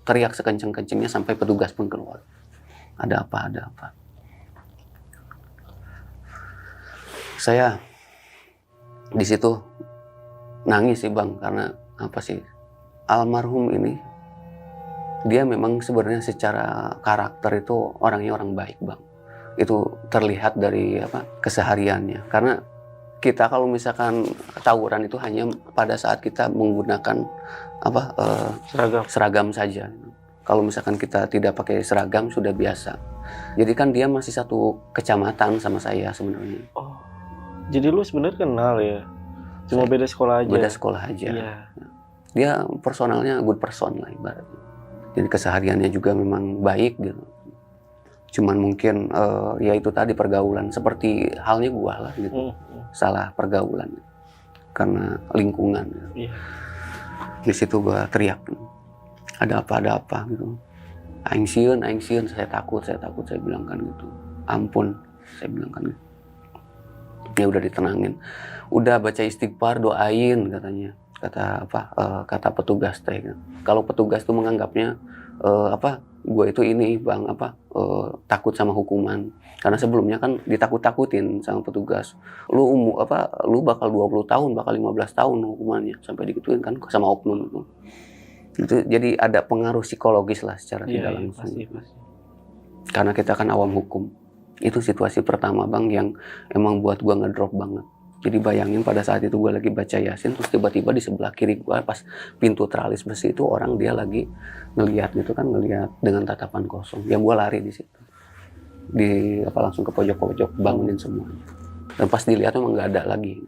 Teriak sekencang-kencangnya sampai petugas pun keluar. Ada apa? Saya di situ nangis sih bang, karena almarhum ini dia memang sebenarnya secara karakter itu orangnya orang baik bang. Itu terlihat dari kesehariannya. Karena kita kalau misalkan tawuran itu hanya pada saat kita menggunakan seragam saja. Kalau misalkan kita tidak pakai seragam sudah biasa. Jadi kan dia masih satu kecamatan sama saya sebenarnya. Oh, jadi lu sebenarnya kenal ya? Cuma beda sekolah aja. Beda sekolah aja. Iya. Dia personalnya good person lah ibaratnya. Jadi kesehariannya juga memang baik gitu. Cuman mungkin ya itu tadi pergaulan, seperti halnya gua lah gitu. Salah pergaulan karena lingkungan gitu. Di situ gua teriak, ada apa gitu. aing sieun, saya takut, saya bilang kan gitu. Ampun, saya bilang kan gitu. Ya udah ditenangin. Udah baca istighfar, doain katanya. Kata petugas teh kan. Kalau petugas tuh menganggapnya gue itu ini bang takut sama hukuman. Karena sebelumnya kan ditakut-takutin sama petugas. Lu bakal 20 tahun, bakal 15 tahun hukumannya sampai digituin kan sama oknum itu. Itu jadi ada pengaruh psikologis lah secara tidak langsung. Pasti. Karena kita kan awam hukum. Itu situasi pertama bang yang emang buat gua ngedrop banget. Jadi bayangin pada saat itu gua lagi baca Yasin, terus tiba-tiba di sebelah kiri gua pas pintu teralis besi itu orang dia lagi ngelihat gitu kan, ngelihat dengan tatapan kosong. Yang gua lari di situ. Langsung ke pojok-pojok bangunin semuanya. Dan pas dilihat emang nggak ada lagi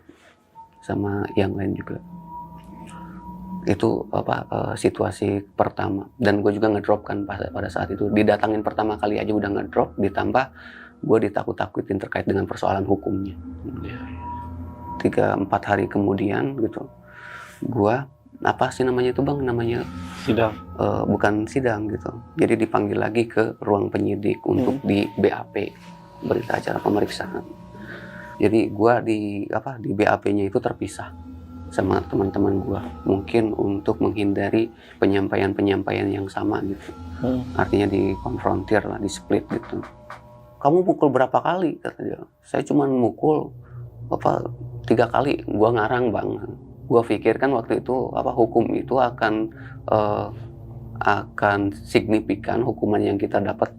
sama yang lain juga. Itu situasi pertama. Dan gue juga ngedrop kan pada saat itu. Didatangin pertama kali aja udah ngedrop, ditambah gue ditakut-takutin terkait dengan persoalan hukumnya. 3-4 hari kemudian gitu, gue apa sih namanya itu bang, namanya sidang. Bukan sidang gitu. Jadi dipanggil lagi ke ruang penyidik untuk di BAP, berita acara pemeriksaan. Jadi gue di BAP-nya itu terpisah sama teman-teman gue, mungkin untuk menghindari penyampaian yang sama gitu. Artinya dikonfrontir lah, di split gitu. Kamu pukul berapa kali? Kata dia. Saya cuma mukul 3 kali. Gue ngarang bang. Gue pikir kan waktu itu hukum itu akan signifikan hukuman yang kita dapat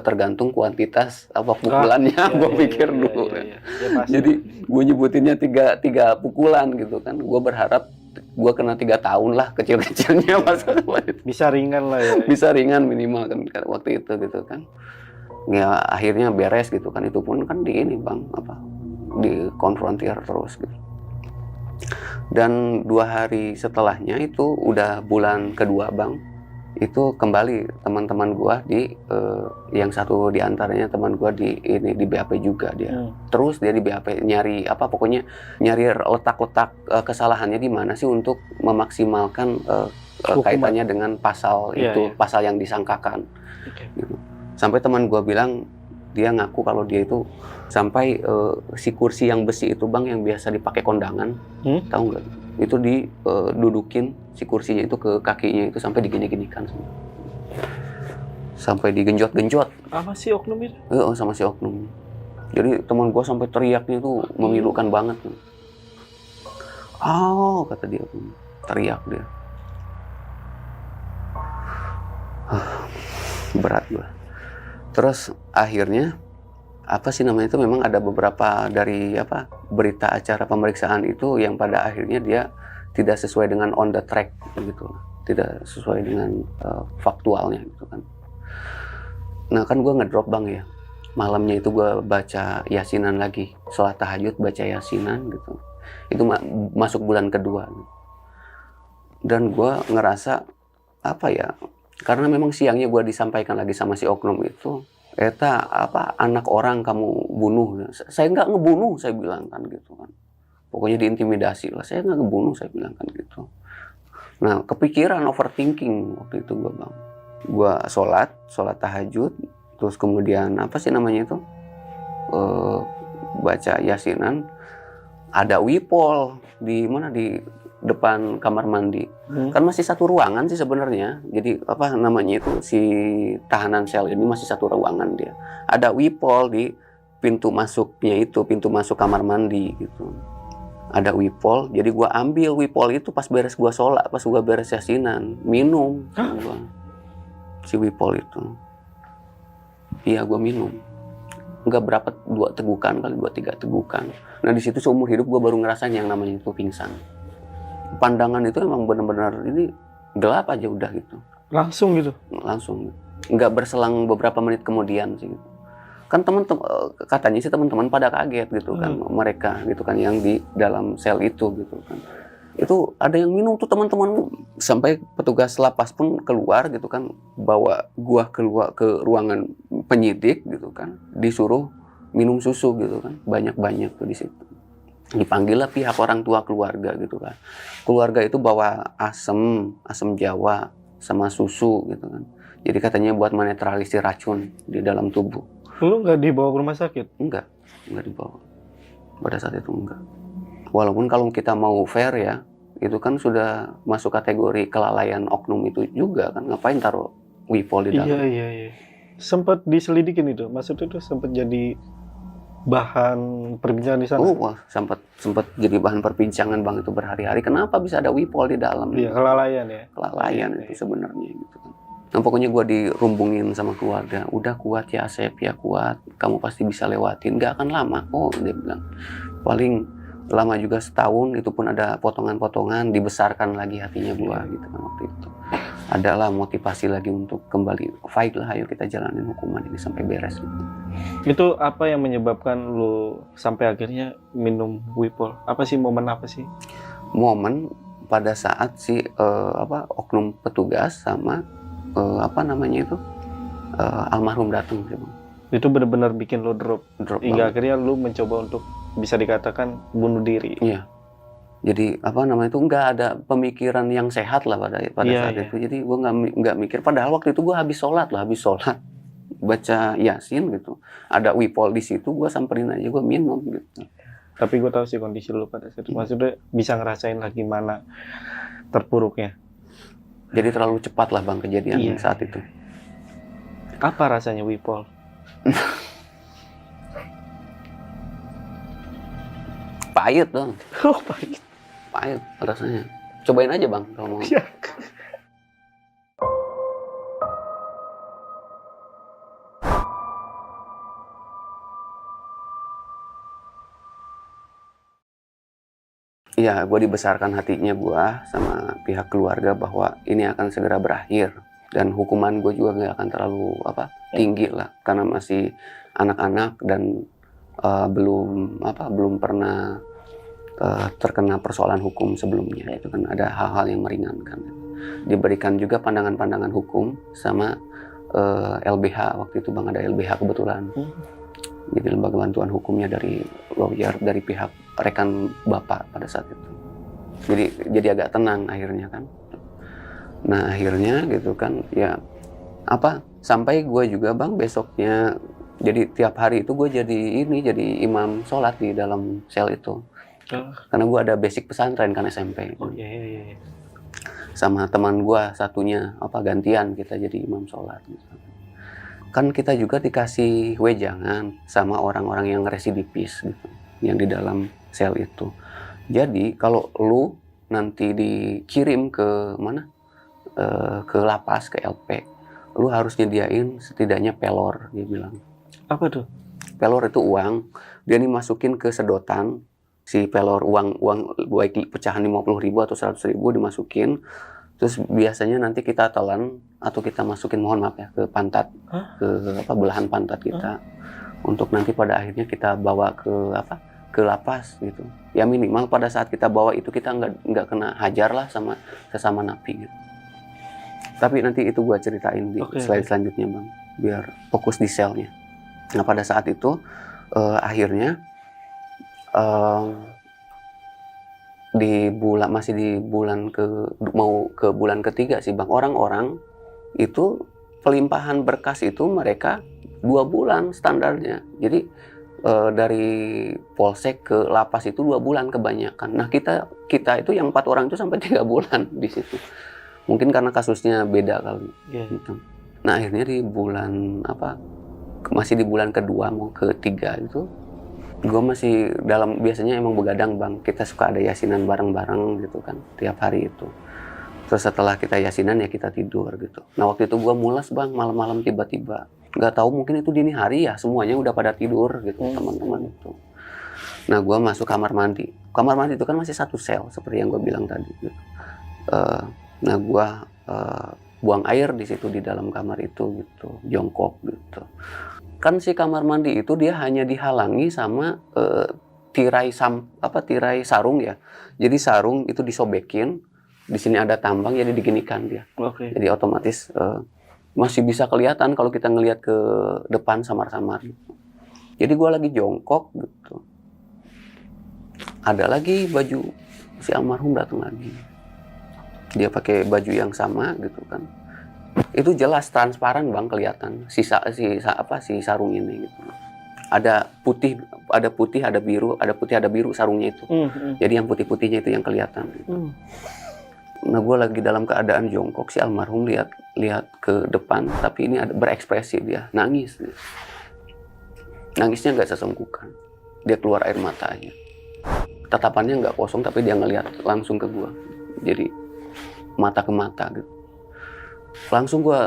tergantung kuantitas pukulannya. Gue pikir dulu. Iya. Jadi gue nyebutinnya tiga pukulan gitu kan. Gue berharap gue kena 3 tahun lah kecil-kecilnya masalah itu. Bisa ringan lah ya. Bisa ringan minimal kan waktu itu gitu kan. Ya akhirnya beres gitu kan. Itu pun kan di ini bang dikonfrontir terus gitu. Dan 2 hari setelahnya itu udah bulan kedua bang. Itu kembali teman-teman gua yang satu diantaranya teman gua di BAP juga dia. Terus dia di BAP nyari pokoknya nyari letak-letak kesalahannya di mana sih untuk memaksimalkan kaitannya dengan pasal itu, pasal yang disangkakan. Gitu. Sampai teman gua bilang dia ngaku kalau dia itu sampai si kursi yang besi itu bang yang biasa dipakai kondangan, tahu nggak? Itu didudukin si kursinya itu ke kakinya itu sampai digini-ginikan, sampai digenjot-genjot. Apa sih oknum itu? Sama si oknum. Jadi teman gua sampai teriaknya itu memilukan banget. Kata dia, teriak dia. Berat gua. Terus akhirnya itu memang ada beberapa dari berita acara pemeriksaan itu yang pada akhirnya dia tidak sesuai dengan on the track gitu, tidak sesuai dengan faktualnya gitu kan. Nah kan gue ngedrop bang ya, malamnya itu gue baca yasinan lagi, sholat tahajud baca yasinan gitu. Itu masuk bulan kedua gitu. Dan gue ngerasa karena memang siangnya gue disampaikan lagi sama si oknum itu, anak orang kamu bunuh. Saya nggak ngebunuh, saya bilang kan gitu kan. Pokoknya diintimidasi lah, saya nggak ngebunuh, saya bilang kan gitu. Nah kepikiran overthinking waktu itu gue bang. Gue sholat tahajud, terus kemudian baca yasinan. Ada wipol di depan kamar mandi. Kan masih satu ruangan sih sebenarnya. Jadi itu si tahanan sel ini masih satu ruangan dia. Ada wipol di pintu masuknya itu, pintu masuk kamar mandi gitu. Ada wipol, jadi gua ambil wipol itu pas beres gua sholat, pas gua beres yasinan, minum gua si wipol itu. Iya gua minum. Enggak berapa, 2 tegukan kali, 2-3 tegukan. Nah di situ seumur hidup gua baru ngerasain yang namanya itu pingsan. Pandangan itu emang benar-benar ini gelap aja udah gitu. Langsung gitu? Langsung. Nggak berselang beberapa menit kemudian sih. Kan katanya sih teman-teman pada kaget gitu kan, mereka gitu kan yang di dalam sel itu gitu kan. Itu ada yang minum tuh teman-teman, sampai petugas lapas pun keluar gitu kan, bawa gua keluar ke ruangan penyidik gitu kan, disuruh minum susu gitu kan, banyak-banyak tuh di situ. Dipanggillah pihak orang tua keluarga gitu kan. Keluarga itu bawa asem Jawa sama susu gitu kan. Jadi katanya buat menetralisir racun di dalam tubuh. Lu nggak dibawa ke rumah sakit? Enggak dibawa. Pada saat itu enggak. Walaupun kalau kita mau fair ya, itu kan sudah masuk kategori kelalaian oknum itu juga kan. Ngapain taruh Wipol di dalam? Iya. Sempat diselidikin itu, maksudnya itu sempat jadi bahan perbincangan di sana. Wah, sempat jadi bahan perbincangan Bang itu berhari-hari. Kenapa bisa ada Wipol di dalam? Iya, kelalaian ya. Kelalaian itu sebenarnya gitu kan. Nah, pokoknya gue dirumbungin sama keluarga. Udah kuat ya Asep, ya kuat. Kamu pasti bisa lewatin. Gak akan lama kok, dia bilang. Paling lama juga setahun, itu pun ada potongan-potongan, dibesarkan lagi hatinya gue gitu kan waktu itu. Adalah motivasi lagi untuk kembali. Fight lah, ayo kita jalanin hukuman ini sampai beres gitu. Itu apa yang menyebabkan lu sampai akhirnya minum Wipol? Apa sih, momen apa sih? Momen pada saat si oknum petugas sama almarhum datang sih Bang. Itu benar-benar bikin lo drop hingga banget. akhirnya lu mencoba untuk bisa dikatakan bunuh diri. Iya. Jadi nggak ada pemikiran yang sehat lah pada saat itu. Jadi gue nggak mikir. Padahal waktu itu gue habis sholat baca Yasin gitu. Ada Wipol di situ, gue samperin aja, gue minum gitu. Tapi gue tahu sih kondisi lu pada saat itu. Maksudnya bisa ngerasain lah gimana terpuruknya. Jadi terlalu cepat lah Bang kejadian saat itu. Apa rasanya Wipol? Pahit dong. Oh, pahit. Pahit rasanya. Cobain aja Bang kalau mau. Ya. Iya, gue dibesarkan hatinya gue sama pihak keluarga bahwa ini akan segera berakhir. Dan hukuman gue juga nggak akan terlalu tinggi lah. Karena masih anak-anak dan belum pernah terkena persoalan hukum sebelumnya. Itu kan ada hal-hal yang meringankan. Diberikan juga pandangan-pandangan hukum sama LBH. Waktu itu Bang ada LBH kebetulan. Jadi lembaga bantuan hukumnya dari lawyer, dari pihak rekan bapak pada saat itu. Jadi agak tenang akhirnya kan. Nah akhirnya gitu kan ya sampai gue juga Bang besoknya, jadi tiap hari itu gue jadi imam sholat di dalam sel itu. Karena gue ada basic pesantren kan SMP. Oh iya. Sama teman gue satunya gantian kita jadi imam sholat gitu. Kan kita juga dikasih wejangan sama orang-orang yang residipis gitu, yang di dalam sel itu. Jadi kalau lu nanti dikirim ke mana, ke lapas, ke LP, lu harus nyediain setidaknya pelor, dia bilang. Apa tuh? Pelor itu uang, dia dimasukin ke sedotan, si pelor uang baik pecahan 50.000 atau 100.000 dimasukin. Terus biasanya nanti kita telan atau kita masukin, mohon maaf ya, ke pantat, ke belahan pantat kita, untuk nanti pada akhirnya kita bawa ke lapas gitu. Ya minimal pada saat kita bawa itu kita nggak kena hajar lah sama sesama napi gitu. Tapi nanti itu gua ceritain di slide selanjutnya Bang, biar fokus di selnya. Nah pada saat itu akhirnya masih di bulan mau ke bulan ketiga sih Bang, orang-orang itu pelimpahan berkas itu mereka 2 bulan standarnya. Jadi dari polsek ke lapas itu 2 bulan kebanyakan. Nah kita itu yang 4 orang itu sampai 3 bulan di situ. Mungkin karena kasusnya beda kali. Gitu. Nah akhirnya di bulan masih di bulan kedua mau ketiga itu, gue masih biasanya emang begadang Bang. Kita suka ada yasinan bareng-bareng gitu kan tiap hari itu. Terus setelah kita yasinan ya kita tidur gitu. Nah waktu itu gue mules Bang, malam-malam tiba-tiba. Gak tahu mungkin itu dini hari ya, semuanya udah pada tidur gitu teman-teman itu. Nah gue masuk kamar mandi. Kamar mandi itu kan masih satu sel seperti yang gue bilang tadi gitu. Nah gue buang air di situ di dalam kamar itu gitu, jongkok gitu. Kan si kamar mandi itu dia hanya dihalangi sama tirai sarung ya. Jadi sarung itu disobekin, di sini ada tambang jadi diginikan dia. Jadi otomatis masih bisa kelihatan kalau kita ngelihat ke depan samar-samar gitu. Jadi gue lagi jongkok gitu. Ada lagi baju si almarhum datang lagi. Dia pakai baju yang sama gitu kan. Itu jelas transparan Bang, kelihatan si sarung ini gitu. Ada putih, ada biru, ada putih, ada biru sarungnya itu. Jadi yang putih-putihnya itu yang kelihatan. Gitu. Nah, gue lagi dalam keadaan jongkok, si almarhum lihat ke depan, tapi ini ada berekspresi, dia nangis. Nangisnya nggak sesenggukan, dia keluar air matanya. Tatapannya nggak kosong, tapi dia ngelihat langsung ke gue. Jadi mata ke mata gitu. Langsung gue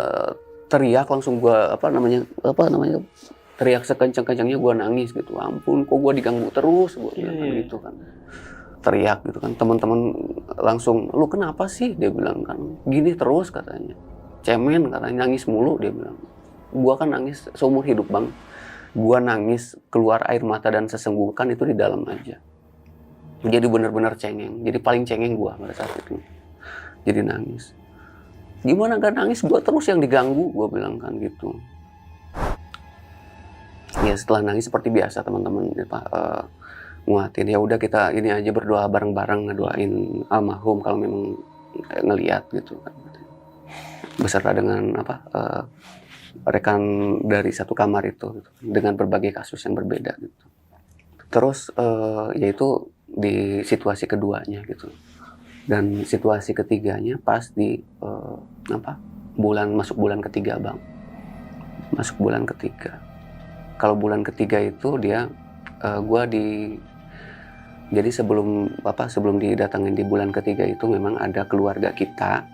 teriak, teriak sekencang-kencangnya, gue nangis gitu. Ampun, kok gue diganggu terus, gue bilang gitu kan. Teriak gitu kan. Teman-teman langsung, lu kenapa sih? Dia bilang kan, gini terus katanya. Cemen katanya, nangis mulu dia bilang. Gue kan nangis seumur hidup Bang. Gue nangis keluar air mata dan sesenggukan itu di dalam aja. Jadi benar-benar cengeng. Jadi paling cengeng gue pada saat itu. Jadi nangis. Gimana gak nangis? Gue terus yang diganggu, gue bilang kan gitu. Ya setelah nangis seperti biasa teman-teman nguatin, ya udah kita ini aja berdoa bareng-bareng, ngedoain almarhum kalau memang ngelihat gitu kan. Beserta dengan rekan dari satu kamar itu gitu, dengan berbagai kasus yang berbeda gitu. Terus yaitu di situasi keduanya gitu. Dan situasi ketiganya pas di masuk bulan ketiga Bang. Masuk bulan ketiga. Kalau bulan ketiga itu dia jadi sebelum didatangin di bulan ketiga itu memang ada keluarga kita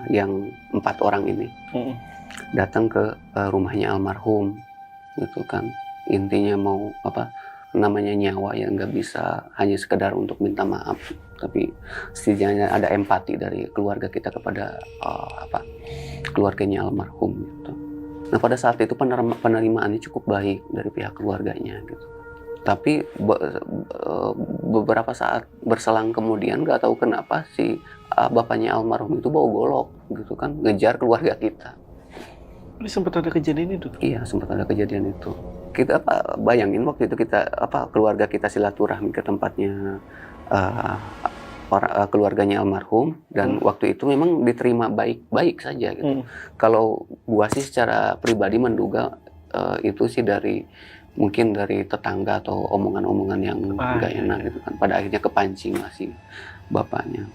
yang 4 orang ini datang ke rumahnya almarhum gitu kan. Intinya mau namanya nyawa yang nggak bisa hanya sekedar untuk minta maaf, tapi setidaknya ada empati dari keluarga kita kepada keluarganya almarhum gitu. Nah pada saat itu penerimaannya cukup baik dari pihak keluarganya gitu. Tapi beberapa saat berselang kemudian nggak tahu kenapa si bapaknya almarhum itu bawa golok gitu kan, ngejar keluarga kita. Ini sempat ada kejadian itu? Iya, sempat ada kejadian itu. Kita bayangin waktu itu kita keluarga kita silaturahmi ke tempatnya keluarganya almarhum, dan waktu itu memang diterima baik-baik saja gitu. Kalau gua sih secara pribadi menduga itu sih mungkin dari tetangga atau omongan-omongan yang nggak enak gitu kan. Pada akhirnya kepancing lah si bapaknya.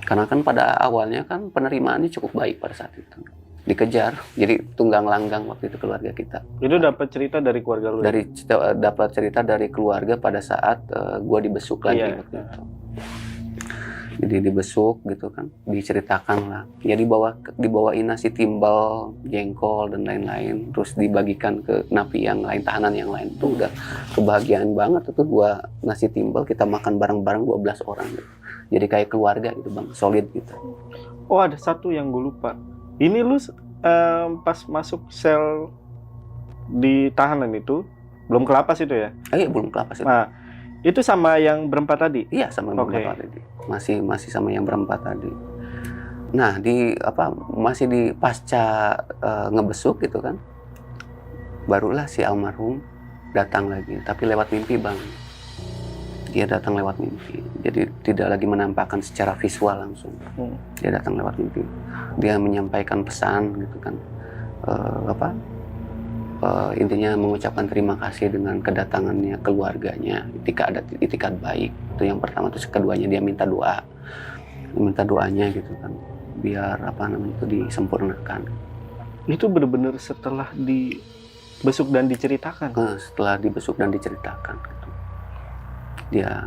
Karena kan pada awalnya kan penerimaannya cukup baik pada saat itu. Dikejar, jadi tunggang langgang waktu itu keluarga kita. Itu dapat cerita dari keluarga lu? Dapat cerita dari keluarga pada saat gua dibesuk lagi waktu itu. Jadi dibesuk gitu kan, diceritakan lah. Ya dibawain nasi timbal, jengkol dan lain-lain, terus dibagikan ke napi yang lain, tahanan yang lain. Itu udah kebahagiaan banget itu, gua nasi timbal kita makan bareng-bareng 12 orang gitu. Jadi kayak keluarga gitu Bang, solid gitu. Oh ada satu yang gue lupa. Ini lu pas masuk sel di tahanan itu belum ke lapas itu ya? Iya belum ke lapas itu. Nah itu sama yang berempat tadi? Iya sama yang berempat tadi. Masih sama yang berempat tadi. Nah masih di pasca ngebesuk gitu kan, barulah si almarhum datang lagi, tapi lewat mimpi Bang. Dia datang lewat mimpi, jadi tidak lagi menampakkan secara visual langsung. Dia datang lewat mimpi. Dia menyampaikan pesan gitu kan, intinya mengucapkan terima kasih dengan kedatangannya keluarganya, itikat baik itu yang pertama. Terus keduanya dia minta doanya gitu kan, biar itu disempurnakan. Itu benar-benar setelah dibesuk dan diceritakan? Setelah dibesuk dan diceritakan gitu. Dia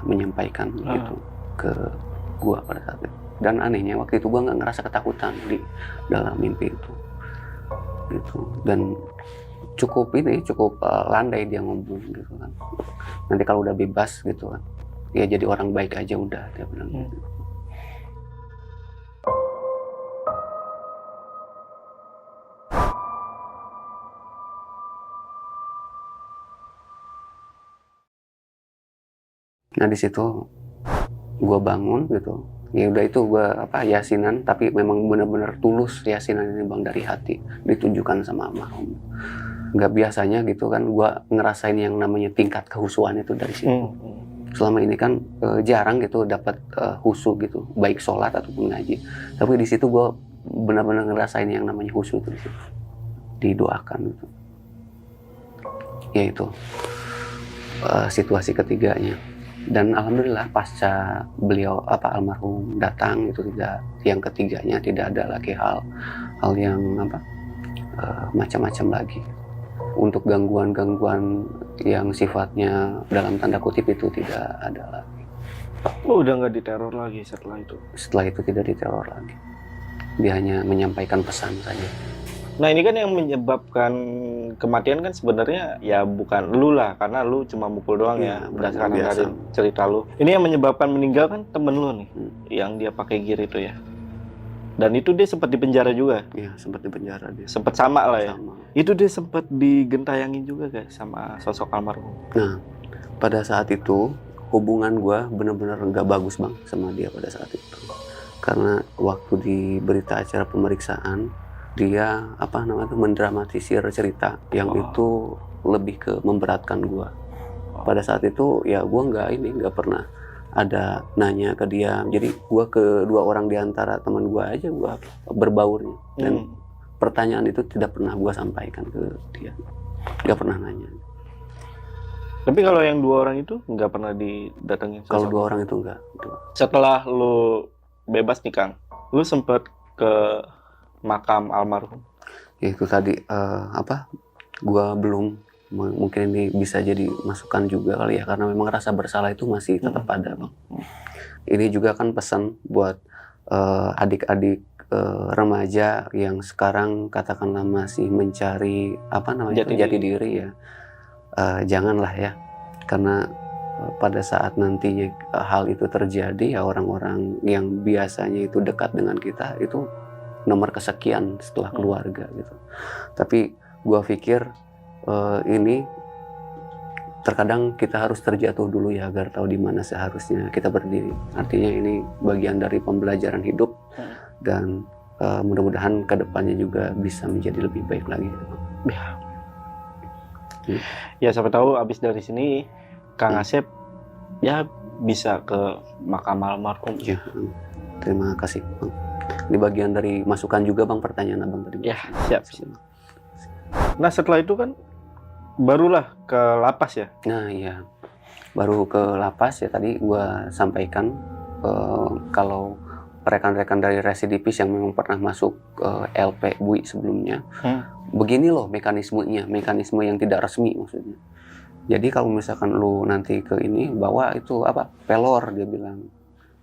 menyampaikan gitu ke gua pada saat itu. Dan anehnya waktu itu gua nggak ngerasa ketakutan di dalam mimpi itu gitu. Dan cukup landai dia ngomong gitu kan. Nanti kalau udah bebas gitu kan, ya jadi orang baik aja udah, dia bilang gitu. Nah di situ gue bangun gitu, ya udah itu gue yasinan, tapi memang benar-benar tulus yasinan ini Bang, dari hati, ditunjukkan sama almarhum. Nggak biasanya gitu kan gue ngerasain yang namanya tingkat kehusuan itu dari situ. selama ini kan jarang gitu dapat khusyuk gitu, baik sholat ataupun ngaji. Tapi di situ gue benar-benar ngerasain yang namanya khusyuk itu, didoakan gitu. Yaitu situasi ketiganya. Dan alhamdulillah pasca beliau almarhum datang itu yang ketiganya tidak ada lagi hal yang macam-macam lagi. Untuk gangguan-gangguan yang sifatnya dalam tanda kutip itu tidak ada lagi. Oh, udah nggak diteror lagi setelah itu? Setelah itu tidak diteror lagi. Dia hanya menyampaikan pesan saja. Nah, ini kan yang menyebabkan kematian kan sebenarnya ya bukan lu lah, karena lu cuma mukul doang ya, berdasarkan dari cerita lu. Ini yang menyebabkan meninggal kan temen lu nih, yang dia pakai gear itu ya. Dan itu dia sempat dipenjara juga. Iya, sempat dipenjara dia. Sempat sama lah ya. Sama. Itu dia sempat digentayangin juga guys sama sosok almarhum. Nah, pada saat itu hubungan gue benar-benar nggak bagus bang sama dia pada saat itu. Karena waktu di berita acara pemeriksaan dia mendramatisir cerita yang itu lebih ke memberatkan gue. Pada saat itu ya gue nggak pernah ada nanya ke dia. Jadi gue ke dua orang di antara teman gue aja gue berbaurnya. Dan pertanyaan itu tidak pernah gue sampaikan ke dia. Nggak pernah nanya. Tapi kalau yang dua orang itu nggak pernah didatengin? Kalau dua orang itu nggak. Setelah lu bebas nih Kang, lu sempet ke makam almarhum? Ya itu tadi gua belum, mungkin ini bisa jadi masukan juga kali ya, karena memang rasa bersalah itu masih tetap ada bang. Ini juga kan pesan buat adik-adik remaja yang sekarang katakanlah masih mencari jati diri ya. Janganlah ya, karena pada saat nantinya hal itu terjadi ya, orang-orang yang biasanya itu dekat dengan kita itu nomor kesekian setelah keluarga gitu. Tapi gua pikir ini terkadang kita harus terjatuh dulu ya agar tahu di mana seharusnya kita berdiri. Artinya ini bagian dari pembelajaran hidup dan mudah-mudahan kedepannya juga bisa menjadi lebih baik lagi. Ya siapa tahu abis dari sini Kang Asep ya bisa ke makam almarhum. Ya, terima kasih bang. Ini bagian dari masukan juga bang, pertanyaan abang tadi. Ya, siap. Nah setelah itu kan barulah ke lapas ya? Nah iya, baru ke lapas ya. Tadi gua sampaikan kalau rekan-rekan dari residivis yang memang pernah masuk LP BUI sebelumnya, begini loh mekanisme yang tidak resmi maksudnya. Jadi kalau misalkan lu nanti ke ini bawa itu pelor, dia bilang.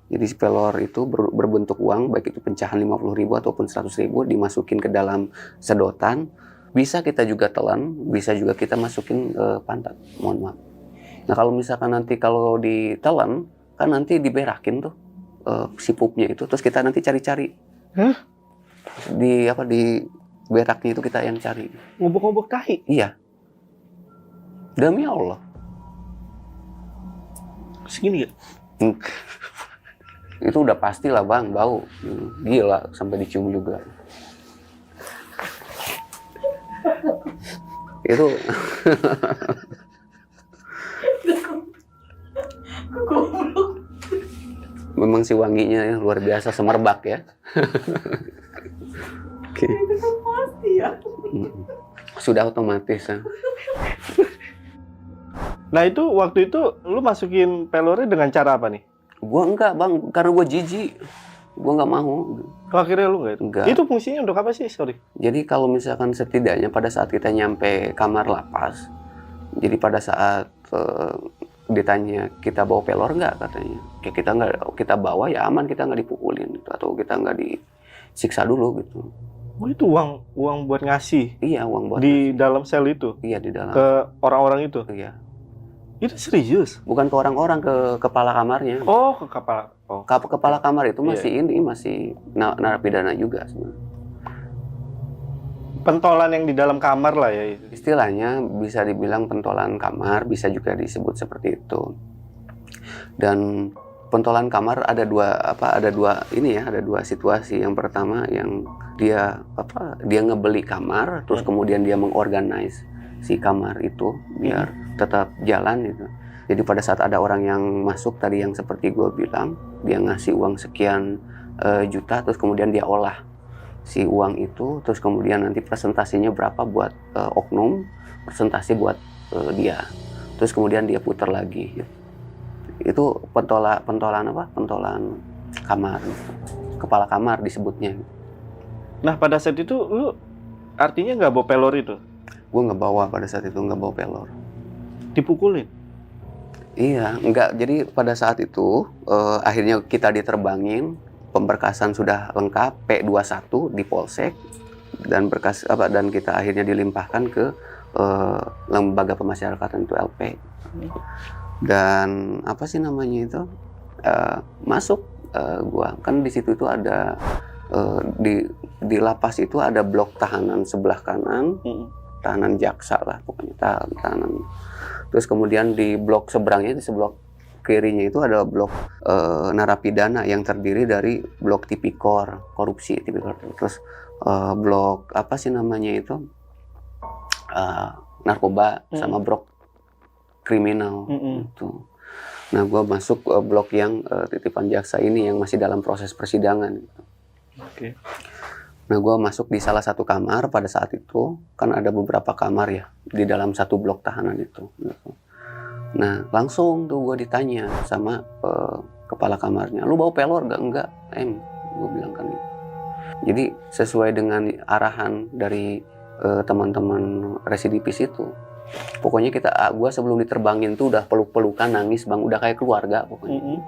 Jadi pelor itu berbentuk uang, baik itu pecahan 50.000 ataupun 100.000, dimasukin ke dalam sedotan. Bisa kita juga telan, bisa juga kita masukin pantat. Mohon maaf. Nah kalau misalkan nanti kalau ditelan, kan nanti diberakin tuh si pupnya itu, terus kita nanti cari-cari. Di beraknya itu kita yang cari. Ngobok-ngobok tahi? Iya. Demi Allah. Segini ya? Itu udah pastilah bang, bau. Gila, sampai dicium juga. Itu memang si wanginya ya, luar biasa, semerbak ya. Oke. Itu kan pasti ya. Sudah otomatis ya. Nah itu waktu itu lu masukin pelornya dengan cara apa nih? Gua enggak bang, karena gua jijik. Gua nggak mau. Oh, akhirnya lu nggak itu? Enggak. Itu fungsinya untuk apa sih? Sorry. Jadi kalau misalkan setidaknya pada saat kita nyampe kamar lapas, jadi pada saat ditanya kita bawa pelor nggak, katanya. Kayak kita bawa ya aman, kita nggak dipukulin gitu, atau kita nggak disiksa dulu gitu. Oh itu uang buat ngasih? Iya, uang buat di ngasih. Dalam sel itu? Iya, di dalam. Ke orang-orang itu? Iya. Itu serius? Bukan ke orang-orang, ke kepala kamarnya. Oh, ke kepala. Oh. Kepala kamar itu masih masih narapidana juga sebenarnya. Pentolan yang di dalam kamar lah ya. Istilahnya bisa dibilang pentolan kamar, bisa juga disebut seperti itu. Dan pentolan kamar ada dua situasi. Yang pertama yang dia ngebeli kamar, terus kemudian dia mengorganize si kamar itu biar tetap jalan gitu. Jadi pada saat ada orang yang masuk tadi yang seperti gue bilang, dia ngasih uang sekian juta, terus kemudian dia olah si uang itu, terus kemudian nanti presentasinya berapa buat oknum, presentasi buat dia, terus kemudian dia putar lagi. Itu pentolaan apa? Pentolaan kamar, kepala kamar disebutnya. Nah pada saat itu lu artinya nggak bawa pelor itu? Gue nggak bawa pada saat itu, nggak bawa pelor. Dipukulin? Iya, enggak. Jadi pada saat itu akhirnya kita diterbangin, pemberkasan sudah lengkap, P21 di Polsek, dan berkas dan kita akhirnya dilimpahkan ke lembaga pemasyarakatan itu LP. Dan apa sih namanya itu? Masuk gua kan di situ itu ada di lapas itu ada blok tahanan sebelah kanan, tahanan jaksa lah pokoknya tahanan. Terus kemudian di blok seberangnya, di sebelah kirinya itu ada blok narapidana yang terdiri dari blok tipikor, korupsi tipikor. Terus blok apa sih namanya itu, narkoba sama blok kriminal itu. Nah, gue masuk blok yang titipan jaksa ini yang masih dalam proses persidangan. Oke. Nah, gue masuk di salah satu kamar pada saat itu, kan ada beberapa kamar ya, di dalam satu blok tahanan itu. Nah, langsung tuh gue ditanya sama kepala kamarnya, lu bawa pelor gak? Enggak, gue bilang kan gitu. Jadi, sesuai dengan arahan dari teman-teman residipis itu, pokoknya gue sebelum diterbangin tuh udah peluk-pelukan, nangis bang, udah kayak keluarga pokoknya.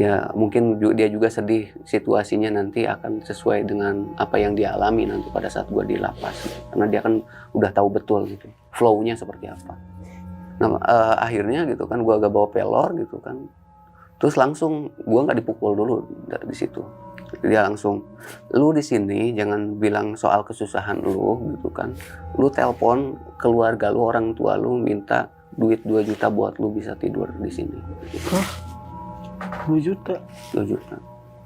Ya mungkin dia juga sedih situasinya nanti akan sesuai dengan apa yang dia alami nanti pada saat gue di lapas, karena dia kan udah tahu betul gitu flow-nya seperti apa. Nah akhirnya gitu kan gue agak bawa pelor gitu kan, terus langsung gue nggak dipukul dulu di situ. Dia langsung, lu di sini jangan bilang soal kesusahan lu gitu kan, lu telepon keluarga lu, orang tua lu, minta duit 2 juta buat lu bisa tidur di sini. Hah? 2 juta? 2 juta.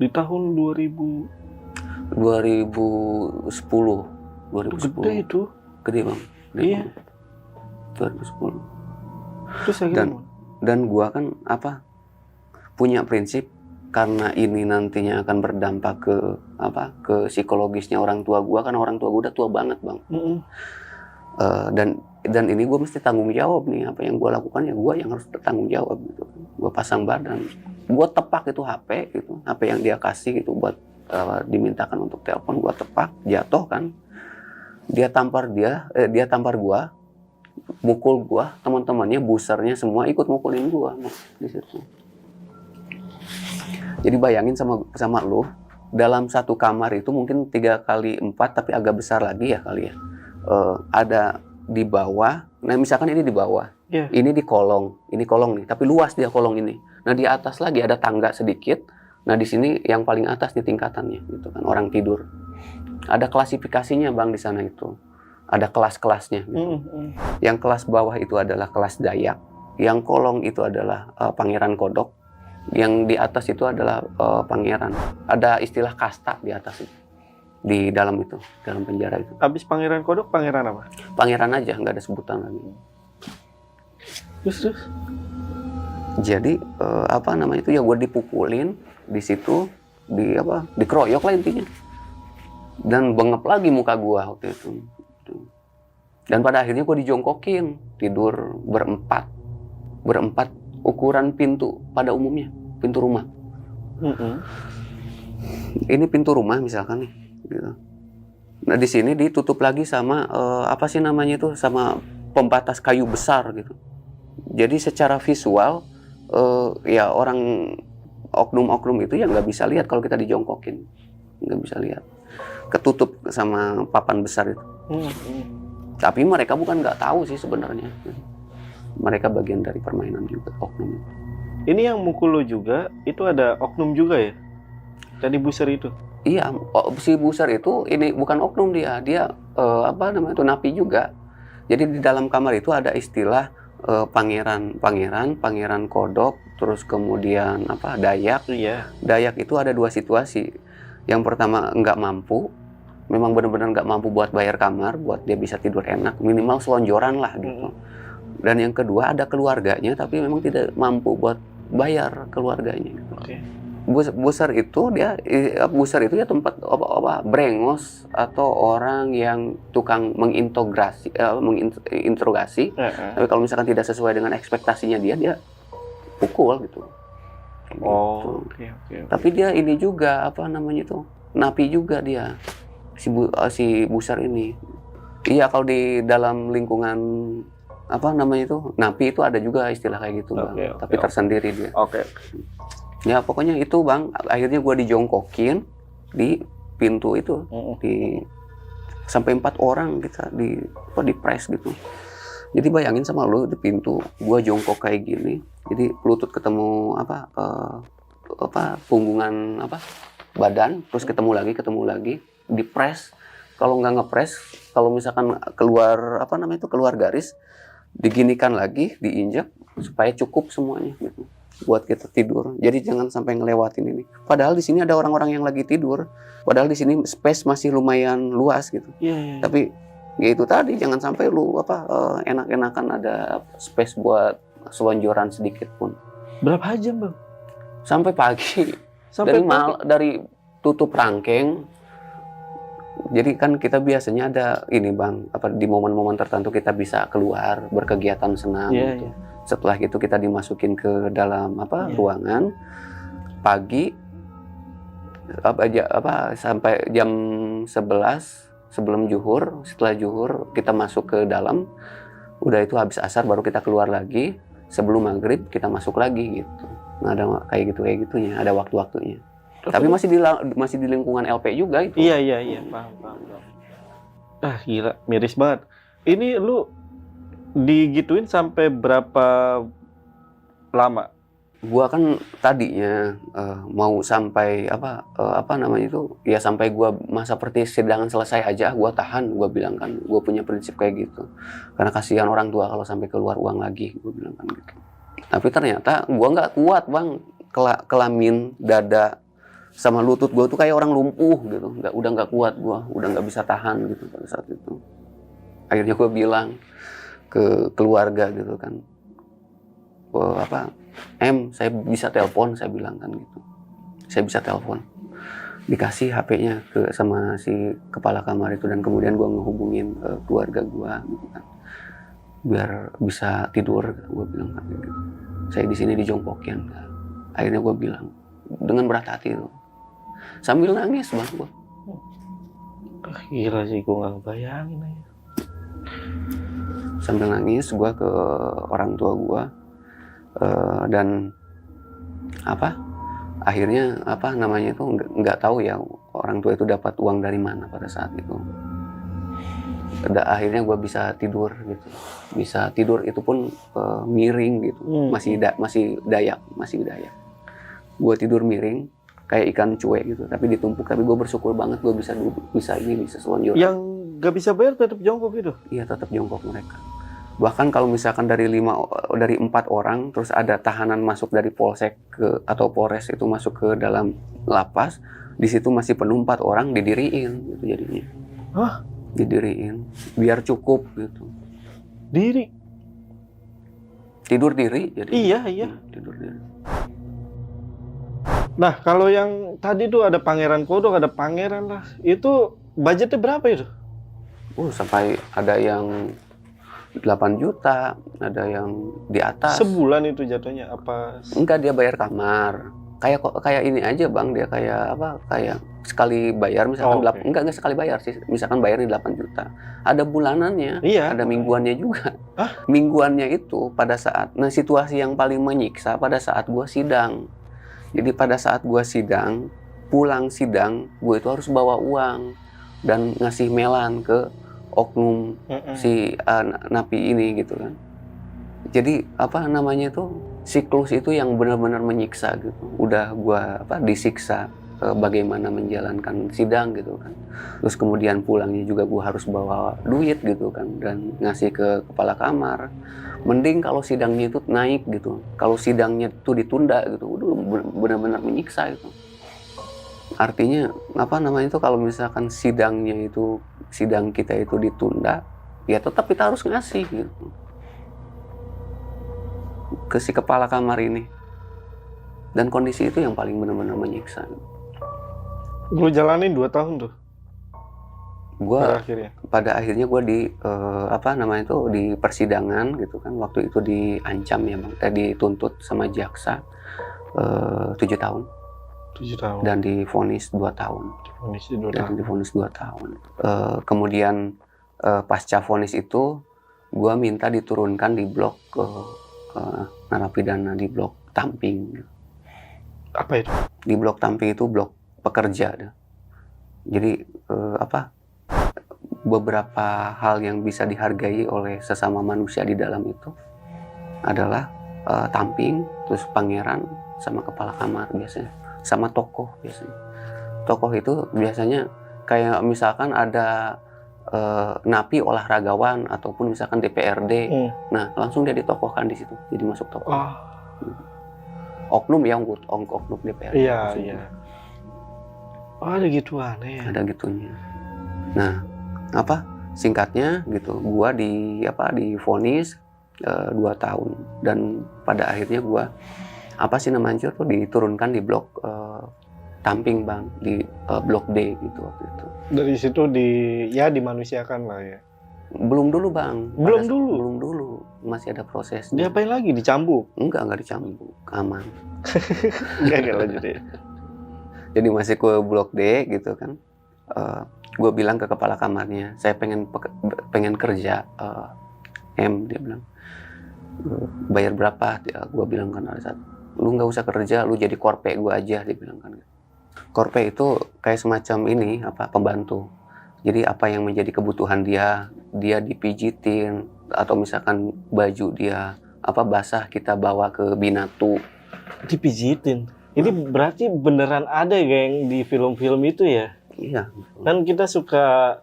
Di tahun 2010. 2010. Gede itu? Gede bang. Gede iya. Banget. 2010. Terus akhirnya dan gua kan punya prinsip, karena ini nantinya akan berdampak ke psikologisnya orang tua gua, karena orang tua gua udah tua banget bang. Dan ini gue mesti tanggung jawab nih, apa yang gue lakukan ya gue yang harus bertanggung jawab gitu. Gue pasang badan, gue tepak itu HP gitu, HP yang dia kasih gitu buat dimintakan untuk telepon, gue tepak, jatuh kan, dia tampar gue, mukul gue, teman-temannya, busernya semua ikut mukulin gue di situ. Jadi bayangin sama lu, dalam satu kamar itu mungkin 3x4 tapi agak besar lagi ya kali ya. Ada di bawah, nah misalkan ini di bawah, ini di kolong, ini kolong nih, tapi luas dia kolong ini. Nah di atas lagi ada tangga sedikit, nah di sini yang paling atas di tingkatannya, gitu kan, orang tidur. Ada klasifikasinya bang di sana itu, ada kelas-kelasnya. Gitu. Yang kelas bawah itu adalah kelas Dayak, yang kolong itu adalah Pangeran Kodok, yang di atas itu adalah Pangeran. Ada istilah kasta di atas itu. Di dalam itu, dalam penjara itu. Habis Pangeran Kodok, pangeran apa? Pangeran aja, nggak ada sebutan lagi. Terus? Jadi apa namanya itu ya, gue dipukulin di situ, dikeroyok lah intinya, dan bengep lagi muka gue waktu itu. Dan pada akhirnya gue dijongkokin, tidur berempat ukuran pintu pada umumnya, pintu rumah. Ini pintu rumah misalkan nih. Gitu. Nah di sini ditutup lagi sama apa sih namanya itu, sama pembatas kayu besar gitu. Jadi secara visual ya orang oknum-oknum itu ya nggak bisa lihat kalau kita dijongkokin, nggak bisa lihat, ketutup sama papan besar itu. Tapi mereka bukan nggak tahu sih sebenarnya, mereka bagian dari permainan juga oknum. Ini yang mukul lo juga itu ada oknum juga ya? Tadi buser itu? Iya, si buser itu ini bukan oknum, dia apa namanya itu, napi juga. Jadi di dalam kamar itu ada istilah pangeran Kodok, terus kemudian Dayak. Iya. Dayak itu ada 2 situasi. Yang pertama nggak mampu, memang benar-benar nggak mampu buat bayar kamar, buat dia bisa tidur enak, minimal selonjoran lah gitu. Dan yang kedua ada keluarganya tapi memang tidak mampu buat bayar keluarganya. Oke. Buser itu ya tempat apa brengos atau orang yang tukang menginterogasi. Tapi kalau misalkan tidak sesuai dengan ekspektasinya dia pukul gitu. Oh, oke. Tapi dia ini juga apa namanya itu, napi juga dia si Buser ini. Iya, kalau di dalam lingkungan apa namanya itu napi itu ada juga istilah kayak gitu, Bang. Tapi tersendiri dia. Oke. Ya pokoknya itu, Bang, akhirnya gue dijongkokin di pintu itu, sampai 4 orang kita di press gitu. Jadi bayangin sama lu di pintu, gue jongkok kayak gini, jadi lutut ketemu punggungan badan, terus ketemu lagi di press. Kalau nggak ngepres, kalau misalkan keluar keluar garis, diginikan lagi, diinjak supaya cukup semuanya gitu buat kita tidur. Jadi jangan sampai ngelewatin ini. Padahal di sini ada orang-orang yang lagi tidur. Padahal di sini space masih lumayan luas gitu. Iya. Tapi ya itu tadi, jangan sampai lu enak-enakan ada space buat selonjoran sedikit pun. Berapa jam, Bang? Sampai pagi. Dari tutup rangkeng. Jadi kan kita biasanya ada ini, Bang, di momen-momen tertentu kita bisa keluar berkegiatan senam gitu. Setelah itu kita dimasukin ke dalam ruangan pagi sampai jam 11 sebelum zuhur. Setelah zuhur kita masuk ke dalam, udah itu habis asar baru kita keluar lagi, sebelum maghrib kita masuk lagi gitu. Nah, ada kayak gitunya, ada waktu-waktunya. Tapi masih di lingkungan LP juga itu. Iya, paham. Ah, gila, miris banget. Ini lu digituin sampai berapa lama? Gua kan tadinya mau sampai sampai gua masa persidangan selesai aja gua tahan, gua bilang kan. Gua punya prinsip kayak gitu. Karena kasihan orang tua kalau sampai keluar uang lagi, gua bilang kan gitu. Tapi ternyata gua nggak kuat, Bang. Kelamin, dada, sama lutut gua tuh kayak orang lumpuh gitu. Udah nggak kuat gua, udah nggak bisa tahan gitu pada saat itu. Akhirnya gua bilang ke keluarga gitu kan, saya bisa telepon, saya bilang kan gitu, saya bisa telepon, dikasih HP-nya sama si kepala kamar itu, dan kemudian gue ngehubungin keluarga gue gitu kan, biar bisa tidur, gue bilang kan gitu. Saya di sini dijongkokin, akhirnya gue bilang dengan berat hati itu, sambil nangis, Bang, gue. Gila sih, gue nggak bayangin aja. Sambil nangis gue ke orang tua gue, dan akhirnya itu nggak tahu ya orang tua itu dapat uang dari mana pada saat itu. Akhirnya gue bisa tidur gitu, bisa tidur itu pun miring gitu, masih dayak. Gue tidur miring kayak ikan cuek gitu, tapi ditumpuk. Tapi gue bersyukur banget gue bisa selonjor. Yang nggak bisa bayar tetap jongkok gitu? Iya, tetap jongkok mereka. Bahkan kalau misalkan dari 4 orang, terus ada tahanan masuk dari polsek atau polres itu masuk ke dalam lapas, di situ masih penuh 4 orang, didiriin gitu jadinya. Hah? Didiriin, biar cukup gitu. Tidur diri jadi. Iya. Tidur diri. Nah, kalau yang tadi tuh ada Pangeran Kodok, ada Pangeran lah. Itu budgetnya berapa itu? Sampai ada yang 8 juta, ada yang di atas. Sebulan itu jatuhnya apa? Enggak, dia bayar kamar. Kayak ini aja, Bang, dia kayak sekali bayar misalkan enggak sekali bayar sih. Misalkan bayarnya 8 juta. Ada bulanannya, ada mingguannya juga. Hah? Mingguannya itu pada saat situasi yang paling menyiksa pada saat gua sidang. Jadi pada saat gua sidang, pulang sidang, gua itu harus bawa uang dan ngasih melan ke oknum si napi ini gitu kan. Jadi siklus itu yang benar-benar menyiksa gitu. Udah gua disiksa bagaimana menjalankan sidang gitu kan. Terus kemudian pulangnya juga gua harus bawa duit gitu kan dan ngasih ke kepala kamar. Mending kalau sidangnya itu naik gitu. Kalau sidangnya itu ditunda gitu, udah benar-benar menyiksa itu. Artinya kalau misalkan sidang kita itu ditunda, ya tetap kita harus ngasih gitu. ke si kepala kamar ini. Dan kondisi itu yang paling benar-benar menyiksa. Lu jalanin 2 tahun tuh Gua akhirnya. pada akhirnya gue di di persidangan gitu kan, waktu itu diancam ya bang, dituntut sama jaksa 7 tahun 7 tahun. dan divonis 2 tahun. Divonis 2 tahun. Kemudian pasca vonis itu gue minta diturunkan di blok narapidana di blok Tamping. Apa itu? Di blok Tamping itu blok pekerja. Jadi beberapa hal yang bisa dihargai oleh sesama manusia di dalam itu adalah Tamping, terus pangeran, sama kepala kamar biasanya, sama tokoh biasanya. Tokoh itu biasanya kayak misalkan ada napi olahragawan ataupun misalkan DPRD, nah langsung dia ditokohkan di situ, jadi masuk tokoh. Oknum ya, oknum DPRD. Iya, iya. Ada gituan ya. Ada gitunya. Nah, singkatnya gitu, gua divonis 2 tahun dan pada akhirnya gua diturunkan di blok Tamping bang, di blok D gitu waktu itu. Dari situ dimanusiakan lah ya. Belum dulu bang. Belum dulu, masih ada proses. Diapain lagi, dicambuk? Enggak dicambuk, aman. Enggak lanjut ya. Jadi masih ke blok D gitu kan. Gue bilang ke kepala kamarnya, saya pengen kerja. Dia bilang, bayar berapa? Gue bilang kan ada satu, lu nggak usah kerja, lu jadi korpe gue aja, dia bilang kan. Korpe itu kayak semacam ini, pembantu. Jadi apa yang menjadi kebutuhan dia dipijitin, atau misalkan baju dia basah kita bawa ke Binatu. Dipijitin. Ini berarti beneran ada yang di film-film itu ya? Iya. Kan kita suka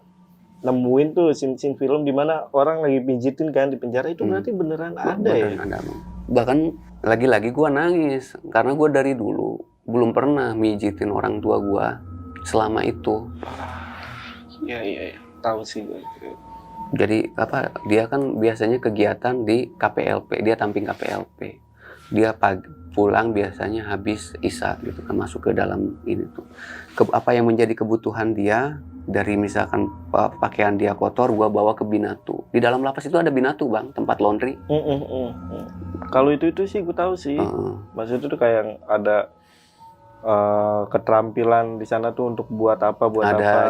nemuin tuh scene film di mana orang lagi pijitin kan di penjara, itu berarti beneran ada ya? Ada. Bahkan lagi-lagi gue nangis karena gue dari dulu belum pernah mijitin orang tua gue selama itu. Iya. Tahu sih gue. Jadi dia kan biasanya kegiatan di KPLP, dia Tamping KPLP. Dia pulang biasanya habis isya gitu kan, masuk ke dalam ini tuh. Apa yang menjadi kebutuhan dia, dari misalkan pakaian dia kotor, gua bawa ke Binatu. Di dalam lapas itu ada Binatu bang, tempat laundry. Kalau itu sih gue tahu sih. Maksudnya tuh kayak ada keterampilan di sana tuh untuk buat apa.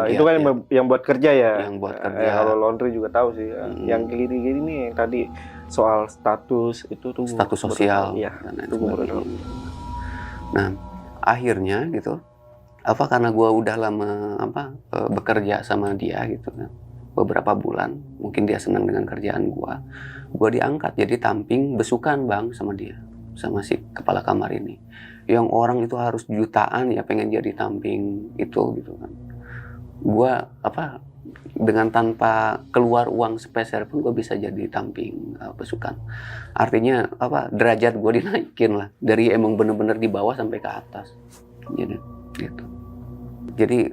Itu kan yang buat kerja ya. Yang buat kerja. Kalau laundry juga tahu sih. Yang gini-gini nih yang tadi soal status itu tuh. Status sosial. Iya. Itu gue baru. Nah, akhirnya gitu. Karena gue udah lama bekerja sama dia gitu kan. Beberapa bulan, mungkin dia senang dengan kerjaan gue diangkat jadi Tamping besukan bang sama dia, sama si kepala kamar ini. Yang orang itu harus jutaan ya pengen jadi Tamping itu gitu kan. Gue dengan tanpa keluar uang sepeser pun gue bisa jadi Tamping besukan. Artinya derajat gue dinaikin lah, dari emang bener-bener di bawah sampai ke atas. Jadi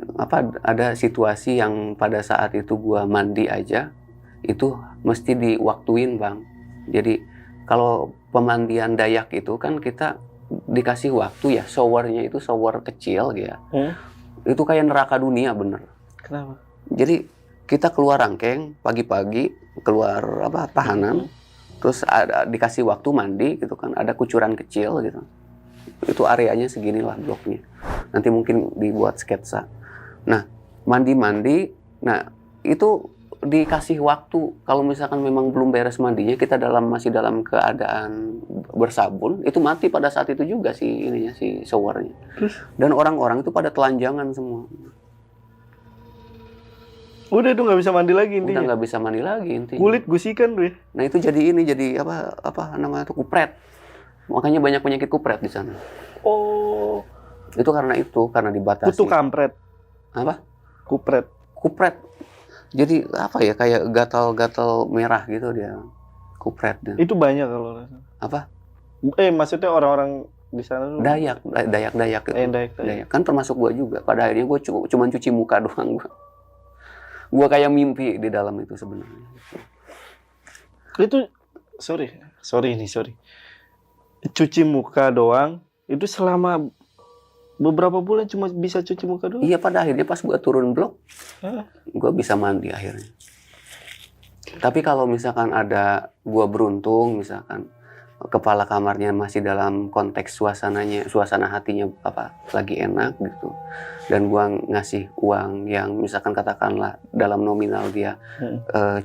ada situasi yang pada saat itu gue mandi aja itu mesti diwaktuin bang. Jadi kalau pemandian Dayak itu kan kita dikasih waktu ya, showernya itu shower kecil ya. Itu kayak neraka dunia bener. Kenapa? Jadi kita keluar rangkeng pagi-pagi, keluar tahanan, terus dikasih waktu mandi gitu kan, ada kucuran kecil gitu. Itu areanya seginilah bloknya. Nanti mungkin dibuat sketsa. Nah, mandi-mandi, nah itu dikasih waktu. Kalau misalkan memang belum beres mandinya, kita masih dalam keadaan bersabun, itu mati pada saat itu juga si showernya. Dan orang-orang itu pada telanjangan semua. Udah itu nggak bisa mandi lagi intinya. Udah nggak bisa mandi lagi intinya. Kulit gusikan tuh ya. Nah itu jadi apa namanya tuh, kupret. Makanya banyak penyakit kupret di sana. Oh. Itu karena dibatasi. Kutu kampret. Apa? Kupret. Jadi kayak gatal-gatal merah gitu dia, kupretnya. Itu banyak kalau apa? Maksudnya orang-orang di sana tuh Dayak. Dayak kan termasuk gua juga. Pada akhirnya gua cuma cuci muka doang gua kayak mimpi di dalam itu sebenarnya. Itu sorry. cuci muka doang, itu selama beberapa bulan cuma bisa cuci muka doang? Iya, pada akhirnya pas gua turun blok, Hah? gua bisa mandi akhirnya. Tapi kalau misalkan ada gua beruntung, misalkan kepala kamarnya masih dalam konteks suasana hatinya apa lagi enak gitu, dan gua ngasih uang yang misalkan katakanlah dalam nominal dia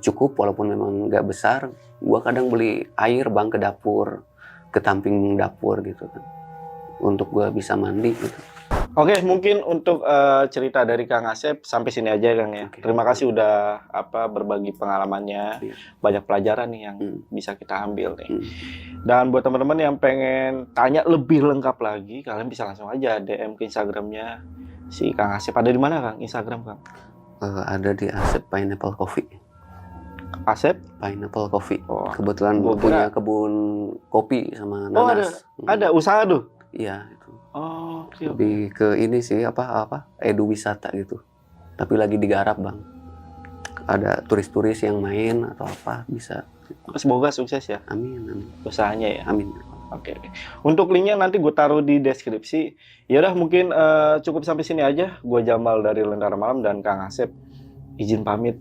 cukup walaupun memang nggak besar, gua kadang beli air bang ke dapur, ke samping dapur gitu kan, untuk gua bisa mandi gitu. Oke, mungkin untuk cerita dari Kang Asep sampai sini aja Kang ya. Oke. Terima kasih udah berbagi pengalamannya. Iya. Banyak pelajaran nih yang bisa kita ambil nih. Hmm. Dan buat teman-teman yang pengen tanya lebih lengkap lagi, kalian bisa langsung aja DM ke Instagramnya si Kang Asep. Ada di mana Kang? Instagram Kang? Ada di Asep Pineapple Coffee. Asep? Pineapple Coffee. Oh, Kebetulan gua punya kira- kebun kopi sama Oh, nanas. ada usaha tuh. Iya, itu. Oh, oke. Lebih ke ini sih apa edu wisata gitu. Tapi lagi digarap bang. Ada turis-turis yang main atau apa bisa. Semoga sukses ya Amin, amin, usahanya ya. amin. Oke. Untuk linknya nanti gue taruh di deskripsi. Ya udah mungkin cukup sampai sini aja. Gue Jamal dari Lentera Malam dan Kang Asep izin pamit.